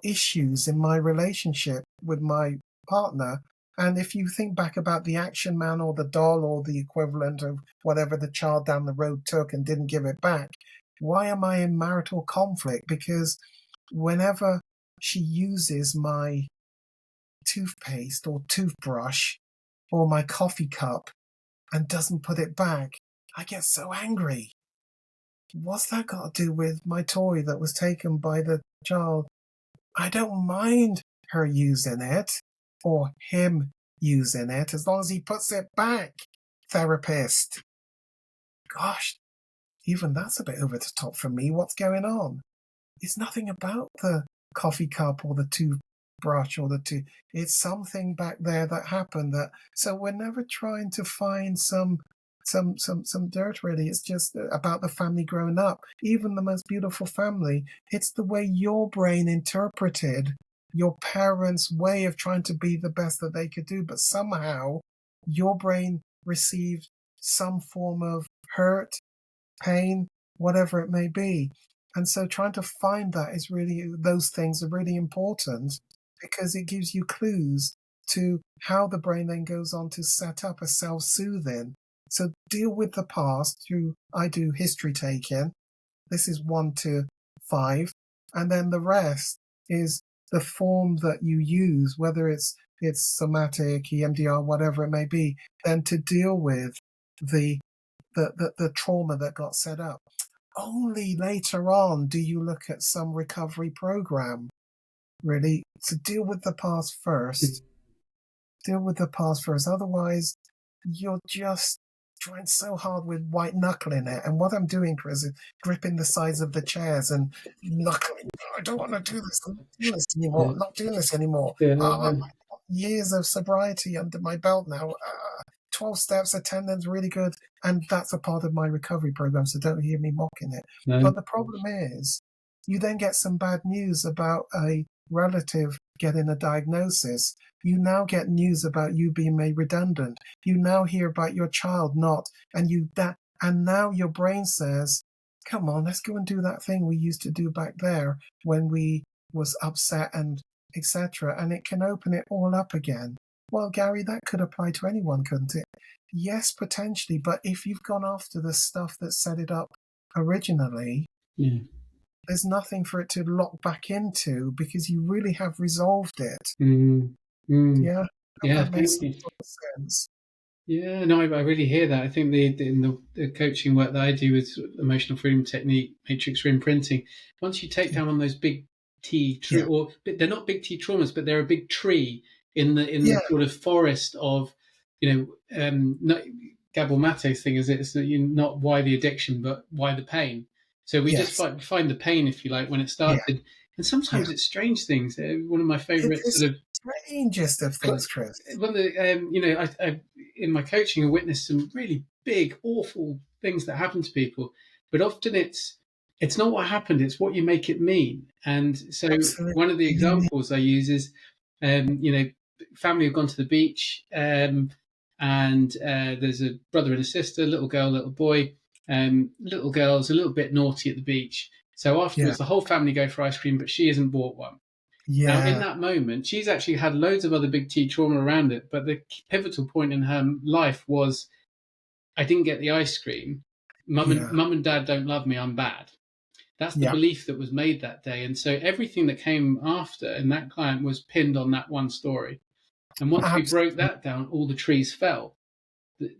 issues in my relationship with my partner. And if you think back about the Action Man or the doll or the equivalent of whatever the child down the road took and didn't give it back, why am I in marital conflict? Because whenever she uses my toothpaste or toothbrush or my coffee cup and doesn't put it back, I get so angry. What's that got to do with my toy that was taken by the child? I don't mind her using it, or him using it, as long as he puts it back, therapist. Gosh, even that's a bit over the top for me. What's going on? It's nothing about the coffee cup or the toothbrush or the tooth. It's something back there that happened. So we're never trying to find some dirt, really. It's just about the family growing up. Even the most beautiful family, it's the way your brain interpreted your parents' way of trying to be the best that they could do, but somehow your brain received some form of hurt, pain, whatever it may be. And so trying to find that is really, those things are really important, because it gives you clues to how the brain then goes on to set up a self-soothing So deal with the past through, I do history taking. This is 1 to 5. And then the rest is the form that you use, whether it's somatic, EMDR, whatever it may be, then to deal with the trauma that got set up. Only later on do you look at some recovery program, really, to deal with the past first. Deal with the past first. Otherwise, you're just trying so hard with white knuckling it. And what I'm doing, Chris, is gripping the sides of the chairs and knuckling. I don't want to do this. I'm not doing this anymore. Yeah. I'm not doing this anymore. Yeah, Years of sobriety under my belt now. 12 steps, attendance, really good. And that's a part of my recovery program, so don't hear me mocking it. no. But the problem is, you then get some bad news about a relative getting a diagnosis. You now get news about you being made redundant. You now hear about your child not, and now your brain says, come on, let's go and do that thing we used to do back there when we was upset and etc. And it can open it all up again. Well, Gary, that could apply to anyone, couldn't it? Yes, potentially, but if you've gone after the stuff that set it up originally, Yeah. there's nothing for it to lock back into because you really have resolved it. Yeah, Yeah, that makes thank you. sense. Yeah, no, I really hear that. I think in the coaching work that I do with emotional freedom technique, matrix reimprinting, once you take down on those big T, or they're not big T traumas, but they're a big tree in the sort of forest of, not Gabor Mate's thing is it's not why the addiction, but why the pain. So we just find the pain, if you like, when it started. And sometimes it's strange things. One of my favorite sort of strangest of things, Chris. One of the, I in my coaching, I witnessed some really big, awful things that happen to people, but often it's not what happened; it's what you make it mean. And so, one of the examples I use is, family have gone to the beach, and there's a brother and a sister, little girl, little boy. Little girl's a little bit naughty at the beach, so afterwards the whole family go for ice cream, but she hasn't bought one. Now, in that moment, she's actually had loads of other big T trauma around it, but the pivotal point in her life was, I didn't get the ice cream. Mum and dad don't love me. I'm bad. That's the belief that was made that day. And so everything that came after in that client was pinned on that one story. And once we broke that down, all the trees fell.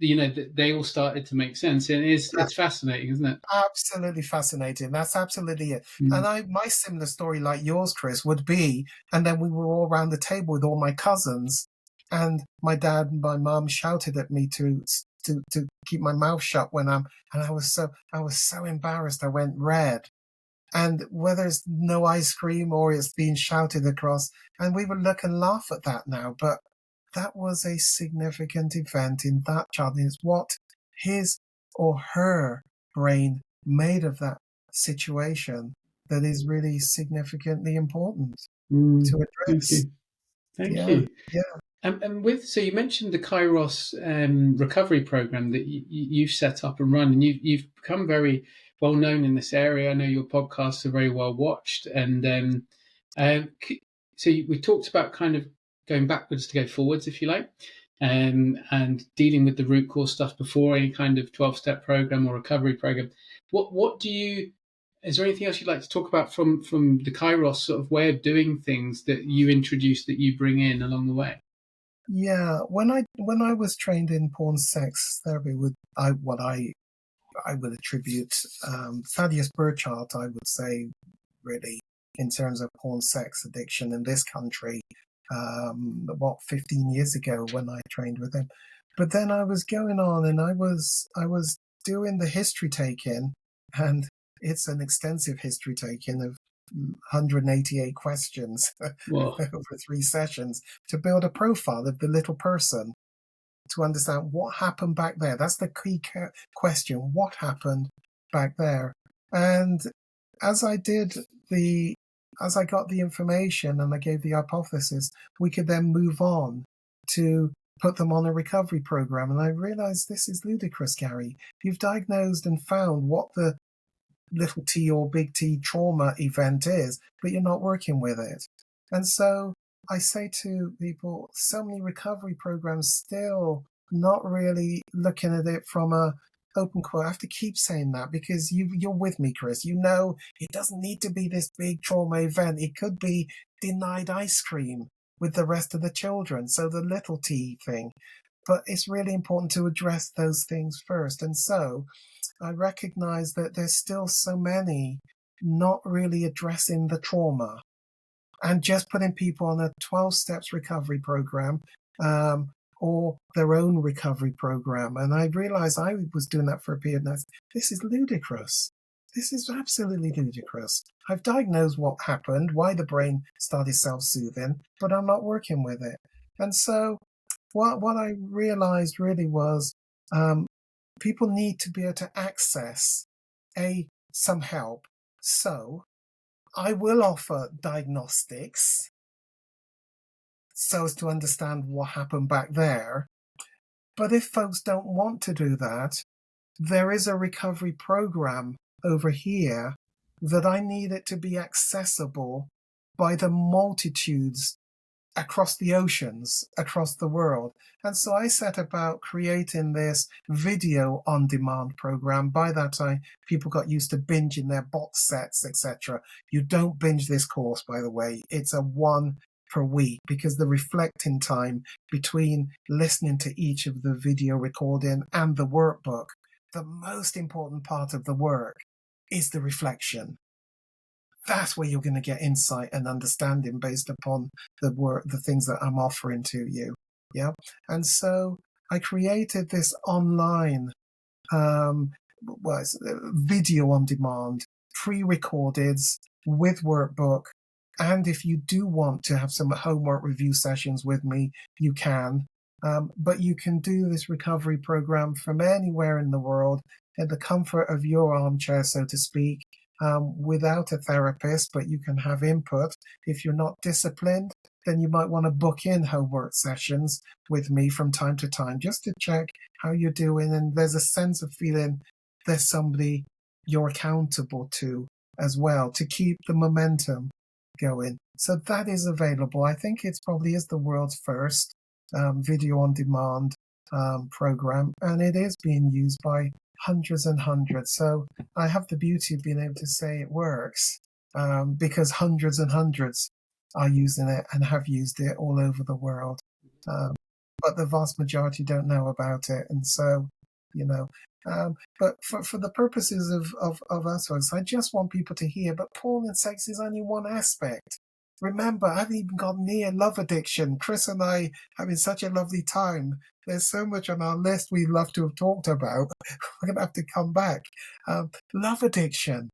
They all started to make sense. And it's fascinating, isn't it? Absolutely fascinating. That's absolutely it. And my similar story, like yours, Chris, would be, and then we were all around the table with all my cousins, and my dad and my mum shouted at me to keep my mouth shut and I was so embarrassed. I went red. And whether it's no ice cream or it's being shouted across, and we would look and laugh at that now, but that was a significant event in that child. It's what his or her brain made of that situation that is really significantly important to address. Thank you. Yeah. And so you mentioned the Kairos Recovery Program that you've set up and run, and you've become very well known in this area. I know your podcasts are very well watched, and so we talked about kind of going backwards to go forwards, if you like, and dealing with the root cause stuff before any kind of 12-step program or recovery program. Is there anything else you'd like to talk about from the Kairos sort of way of doing things that you introduce, that you bring in along the way? Yeah, when I was trained in porn sex therapy, I would attribute Thaddeus Burchard, I would say, really, in terms of porn sex addiction in this country, 15 years ago when I trained with him. But then I was going on and I was doing the history taking, and it's an extensive history taking of 188 questions over 3 sessions to build a profile of the little person, to understand what happened back there. That's the key question. What happened back there? And as I got the information and I gave the hypothesis, we could then move on to put them on a recovery program. And I realized this is ludicrous, Gary. You've diagnosed and found what the little t or big T trauma event is, but you're not working with it. And so I say to people, so many recovery programs still not really looking at it from a open quote. I have to keep saying that because you're with me, Chris. You know, it doesn't need to be this big trauma event. It could be denied ice cream with the rest of the children. So the little T thing. But it's really important to address those things first. And so I recognize that there's still so many not really addressing the trauma and just putting people on a 12 steps recovery program, or their own recovery program. And I realized I was doing that for a period, and I said, this is ludicrous. This is absolutely ludicrous. I've diagnosed what happened, why the brain started self-soothing, but I'm not working with it. And so what I realized really was, people need to be able to access some help. So I will offer diagnostics so as to understand what happened back there. But if folks don't want to do that, there is a recovery program over here that I need it to be accessible by the multitudes across the oceans, across the world. And so I set about creating this video on demand program. By that time, people got used to binging their box sets, etc. You don't binge this course, by the way. It's a one per week, because the reflecting time between listening to each of the video recording and the workbook, the most important part of the work is the reflection. That's where you're going to get insight and understanding based upon the work, the things that I'm offering to you. Yeah. And so I created this online video on demand, pre-recorded with workbook. And if you do want to have some homework review sessions with me, you can. But you can do this recovery program from anywhere in the world at the comfort of your armchair, so to speak. Without a therapist, but you can have input. If you're not disciplined, then you might want to book in homework sessions with me from time to time just to check how you're doing. And there's a sense of feeling there's somebody you're accountable to as well, to keep the momentum going. So that is available. I think it probably is the world's first video on demand program, and it is being used by hundreds and hundreds. So I have the beauty of being able to say it works, because hundreds and hundreds are using it and have used it all over the world. But the vast majority don't know about it. And so, but for the purposes of us folks, I just want people to hear, but porn and sex is only one aspect. Remember, I haven't even got near love addiction. Chris and I having such a lovely time. There's so much on our list we'd love to have talked about. We're going to have to come back. Love addiction.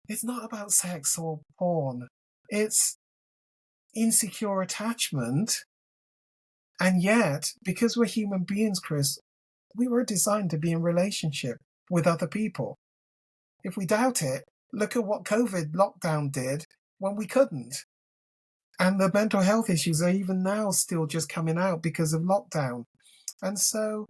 It's not about sex or porn. It's insecure attachment. And yet, because we're human beings, Chris, we were designed to be in relationship with other people. If we doubt it, look at what COVID lockdown did when we couldn't. And the mental health issues are even now still just coming out because of lockdown. And so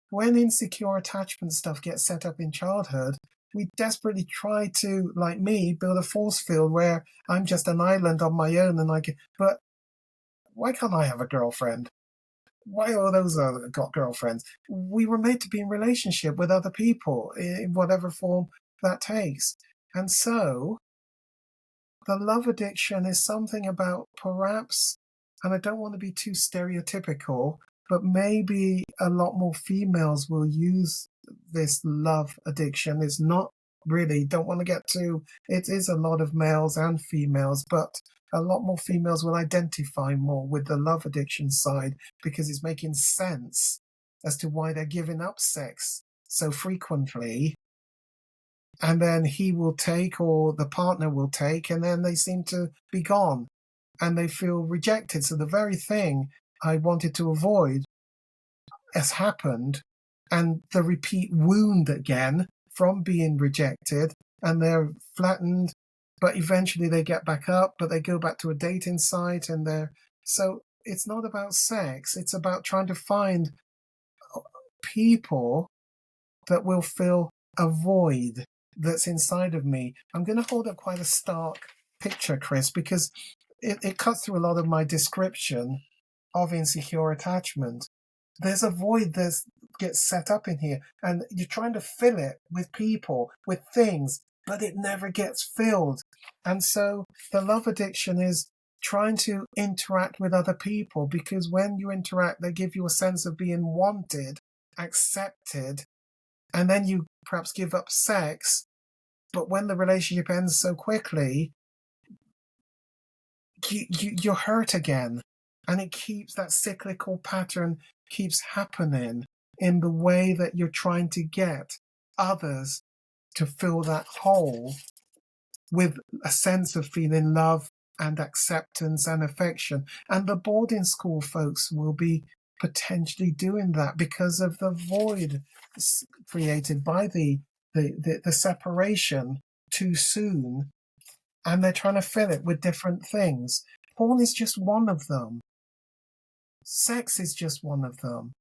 when insecure attachment stuff gets set up in childhood, we desperately try to, like me, build a force field where I'm just an island on my own, but why can't I have a girlfriend? Why all those other got girlfriends? We were made to be in relationship with other people in whatever form that takes. And so the love addiction is something about perhaps, and I don't want to be too stereotypical, but maybe a lot more females will use this love addiction. It's not really, don't want to get too, it is a lot of males and females, but a lot more females will identify more with the love addiction side because it's making sense as to why they're giving up sex so frequently. And then he will take, or the partner will take, and then they seem to be gone and they feel rejected. So the very thing I wanted to avoid has happened, and the repeat wound again from being rejected, and they're flattened, but eventually they get back up, but they go back to a dating site, and so it's not about sex. It's about trying to find people that will fill a void that's inside of me. I'm going to hold up quite a stark picture, Chris, because it cuts through a lot of my description of insecure attachment. There's a void that gets set up in here, and you're trying to fill it with people, with things, but it never gets filled. And so the love addiction is trying to interact with other people, because when you interact, they give you a sense of being wanted, accepted, and then you perhaps give up sex. But when the relationship ends so quickly, you're hurt again. And it keeps that cyclical pattern keeps happening in the way that you're trying to get others to fill that hole with a sense of feeling love and acceptance and affection. And the boarding school folks will be potentially doing that because of the void created by the separation too soon. And they're trying to fill it with different things. Porn is just one of them. Sex is just one of them.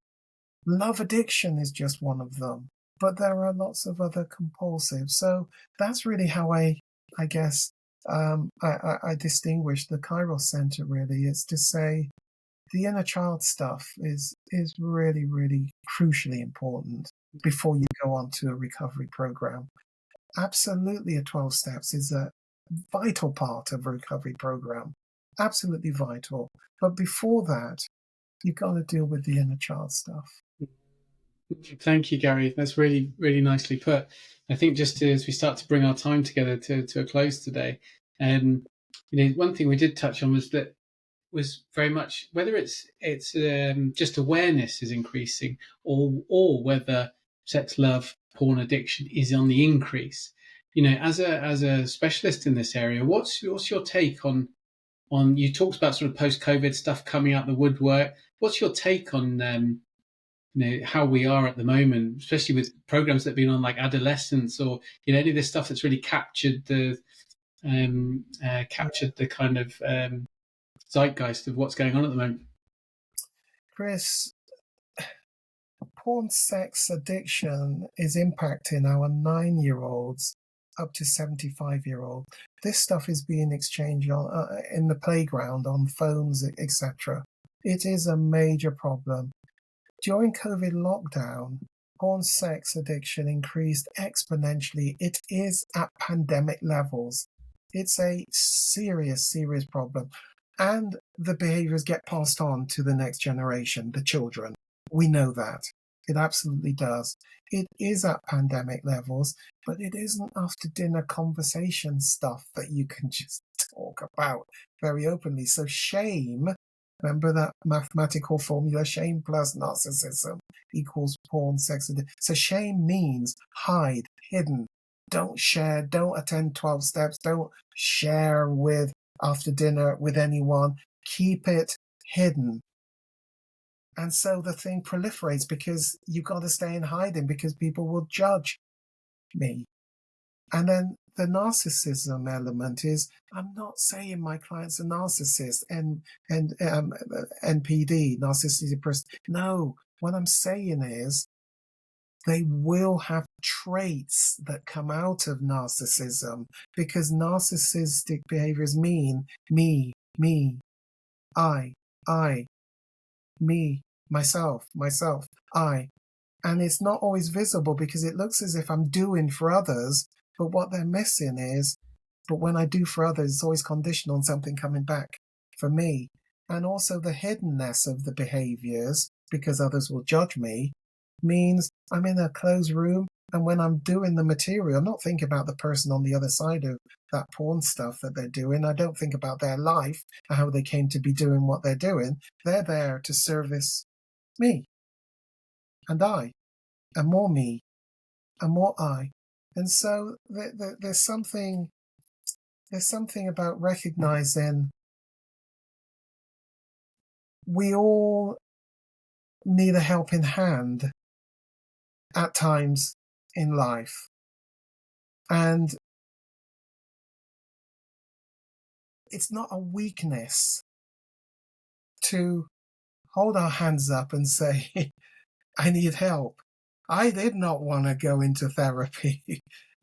Love addiction is just one of them. But there are lots of other compulsives. So that's really how I guess, I distinguish the Kairos Center, really. It's to say the inner child stuff is really, really crucially important before you go on to a recovery program. Absolutely, a 12 steps is a vital part of a recovery program. Absolutely vital. But before that, you've got to deal with the inner child stuff. Thank you, Gary. That's really, really nicely put. I think just as we start to bring our time together to a close today, one thing we did touch on was very much whether it's just awareness is increasing, or whether sex, love, porn addiction is on the increase. As a specialist in this area, what's your take on you talked about sort of post-COVID stuff coming out the woodwork. What's your take on how we are at the moment, especially with programs that have been on like adolescence, or any of this stuff that's really captured the kind of zeitgeist of what's going on at the moment? Chris, porn sex addiction is impacting our 9-year-olds up to 75-year-old. This stuff is being exchanged in the playground, on phones, etc. It is a major problem. During COVID lockdown, porn sex addiction increased exponentially. It is at pandemic levels. It's a serious, serious problem. And the behaviors get passed on to the next generation, the children. We know that. It absolutely does. It is at pandemic levels, but it isn't after dinner conversation stuff that you can just talk about very openly. So shame, remember that mathematical formula, shame plus narcissism equals porn sex addiction. So shame means hide, hidden. Don't share, don't attend 12 steps, don't share with after dinner with anyone. Keep it hidden. And so the thing proliferates because you've got to stay in hiding because people will judge me. And then the narcissism element is, I'm not saying my client's a narcissist and NPD, narcissistic person. No, what I'm saying is they will have traits that come out of narcissism, because narcissistic behaviors mean me, I, me, myself, I. And it's not always visible because it looks as if I'm doing for others, but what they're missing is, but when I do for others, it's always conditional on something coming back for me. And also the hiddenness of the behaviors, because others will judge me, means I'm in a closed room, and when I'm doing the material, I'm not thinking about the person on the other side of that porn stuff that they're doing. I don't think about their life and how they came to be doing what they're doing. They're there to service me and I, and more me and more I. And so there's something about recognizing we all need a helping hand at times in life. And it's not a weakness to hold our hands up and say, I need help. I did not want to go into therapy.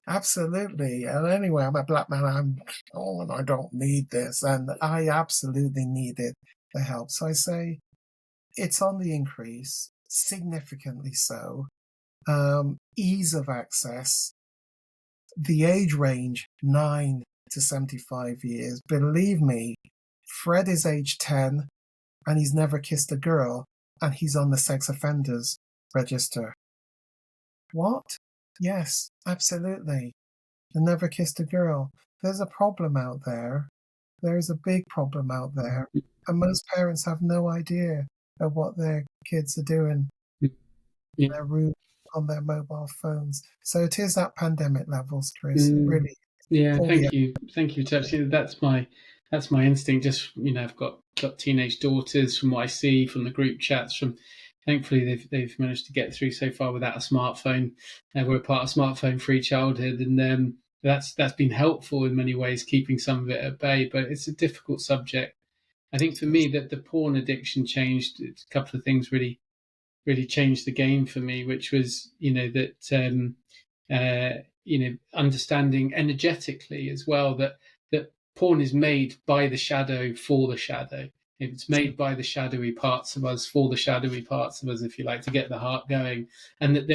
Absolutely. And anyway, I'm a black man. and I don't need this. And I absolutely needed the help. So I say, it's on the increase. significantly so. Ease of access, the age range 9 to 75 years. Believe me, Fred is age 10 and he's never kissed a girl and he's on the sex offenders register. What? Yes, absolutely. And never kissed a girl. There's a problem out there. There is a big problem out there. And most parents have no idea of what their kids are doing in Yeah. their room on their mobile phones. So it is at pandemic levels, Chris. It really. Yeah, All thank you. Actually, that's my instinct. Just I've got teenage daughters. From what I see from the group chats, thankfully they've managed to get through so far without a smartphone. We're a part of smartphone free childhood, and that's been helpful in many ways, keeping some of it at bay. But it's a difficult subject. I think for me that the porn addiction changed. A couple of things really changed the game for me, which was understanding energetically as well that porn is made by the shadow for the shadow. It's made by the shadowy parts of us for the shadowy parts of us, if you like, to get the heart going. And that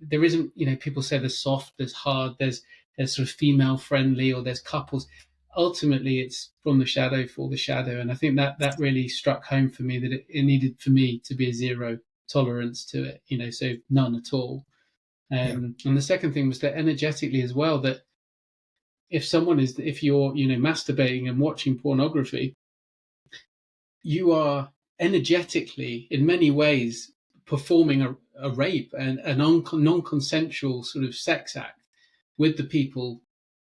there isn't, people say there's soft, there's hard, there's sort of female friendly, or there's couples. Ultimately, it's from the shadow for the shadow. And I think that really struck home for me, that it needed for me to be a zero tolerance to it, so none at all. And the second thing was that energetically as well, that if you're masturbating and watching pornography, you are energetically in many ways performing a rape and a non-consensual sort of sex act with the people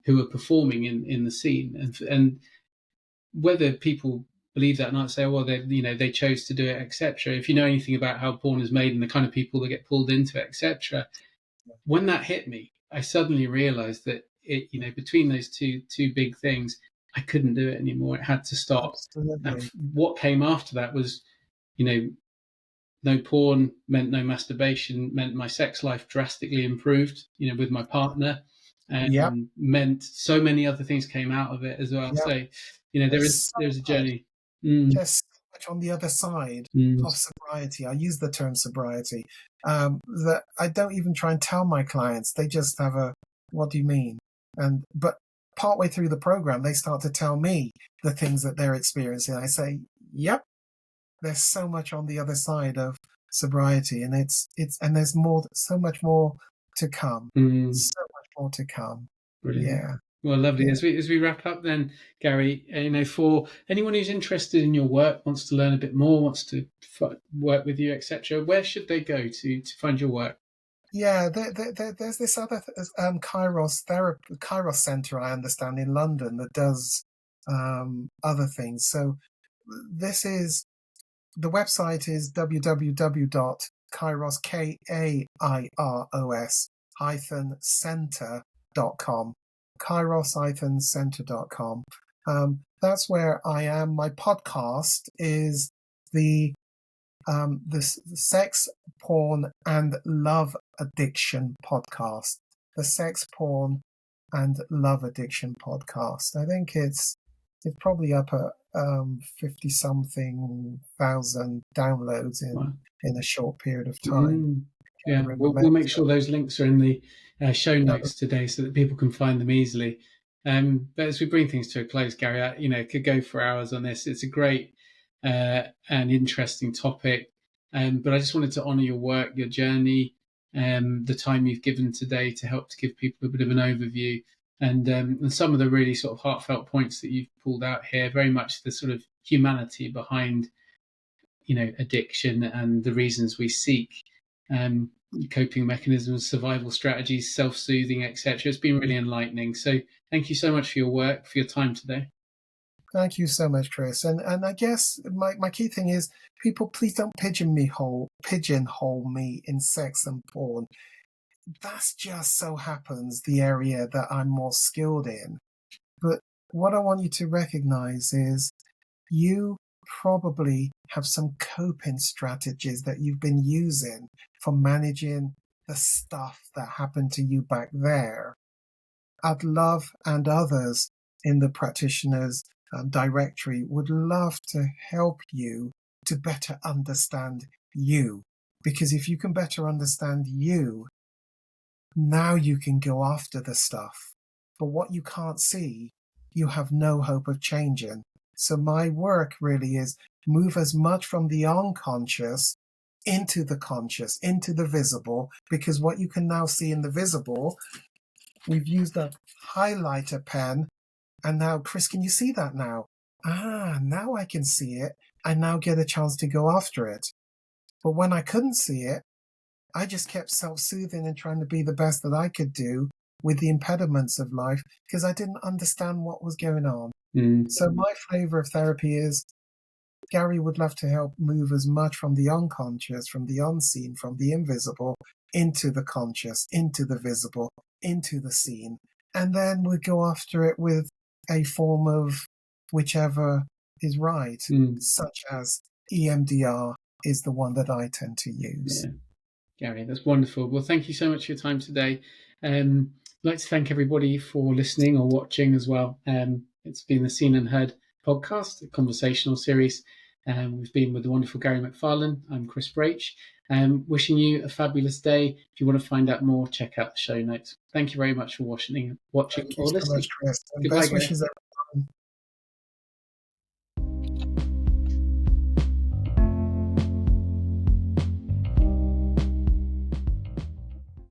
who are performing in the scene. And whether people believe that or not, say, well, they chose to do it, etc. If you know anything about how porn is made and the kind of people that get pulled into it, etc., when that hit me, I suddenly realized that between those two big things, I couldn't do it anymore. It had to stop. Absolutely. And what came after that was, no porn meant no masturbation, meant my sex life drastically improved, with my partner, and meant so many other things came out of it as well. Yep. So, there's a journey. There's so much on the other side of sobriety. I use the term sobriety, that I don't even try and tell my clients. They just have what do you mean? But partway through the program, they start to tell me the things that they're experiencing. I say, yep, there's so much on the other side of sobriety, and and there's so much more to come. So much more to come. Brilliant. Yeah. Well, lovely. Yeah. As we wrap up then, Gary, for anyone who's interested in your work, wants to learn a bit more, wants to work with you, etc., where should they go to find your work? Yeah, there's this other Kairos Center, I understand, in London that does other things. So the website is www.kairos, Kairos-center.com. Kairos-center.com. That's where I am. My podcast is the Sex, Porn and Love Addiction podcast. The Sex, Porn and Love Addiction podcast. I think it's probably up at 50-something thousand downloads in a short period of time. Yeah, we'll make sure those links are in the show notes today so that people can find them easily. But as we bring things to a close, Gary, it could go for hours on this. It's a great and interesting topic, but I just wanted to honour your work, your journey, the time you've given today to help to give people a bit of an overview, and some of the really sort of heartfelt points that you've pulled out here. Very much the sort of humanity behind, addiction and the reasons we seek coping mechanisms, survival strategies, self-soothing, etc. It's been really enlightening. So thank you so much for your work, for your time today. Thank you so much, Chris. And I guess my key thing is, people, please don't pigeonhole me in sex and porn. That's just so happens the area that I'm more skilled in. But what I want you to recognize is you probably have some coping strategies that you've been using for managing the stuff that happened to you back there. I'd love, and others in the practitioners directory would love to help you to better understand you. Because if you can better understand you, now you can go after the stuff. But what you can't see, you have no hope of changing. So my work really is move as much from the unconscious into the conscious, into the visible, because what you can now see in the visible, we've used a highlighter pen, and now, Chris, can you see that now? Now I can see it. I now get a chance to go after it. But when I couldn't see it, I just kept self-soothing and trying to be the best that I could do with the impediments of life because I didn't understand what was going on. So my flavor of therapy is Gary would love to help move as much from the unconscious, from the unseen, from the invisible, into the conscious, into the visible, into the seen. And then we'd go after it with a form of whichever is right, such as EMDR is the one that I tend to use. Yeah. Gary, that's wonderful. Well, thank you so much for your time today. I'd like to thank everybody for listening or watching as well. It's been the Seen and Heard podcast, a conversational series. We've been with the wonderful Gary McFarlane. I'm Chris Braitch. Wishing you a fabulous day. If you want to find out more, check out the show notes. Thank you very much for watching Thank you or listening. so much, Chris. And Goodbye, best Gary. wishes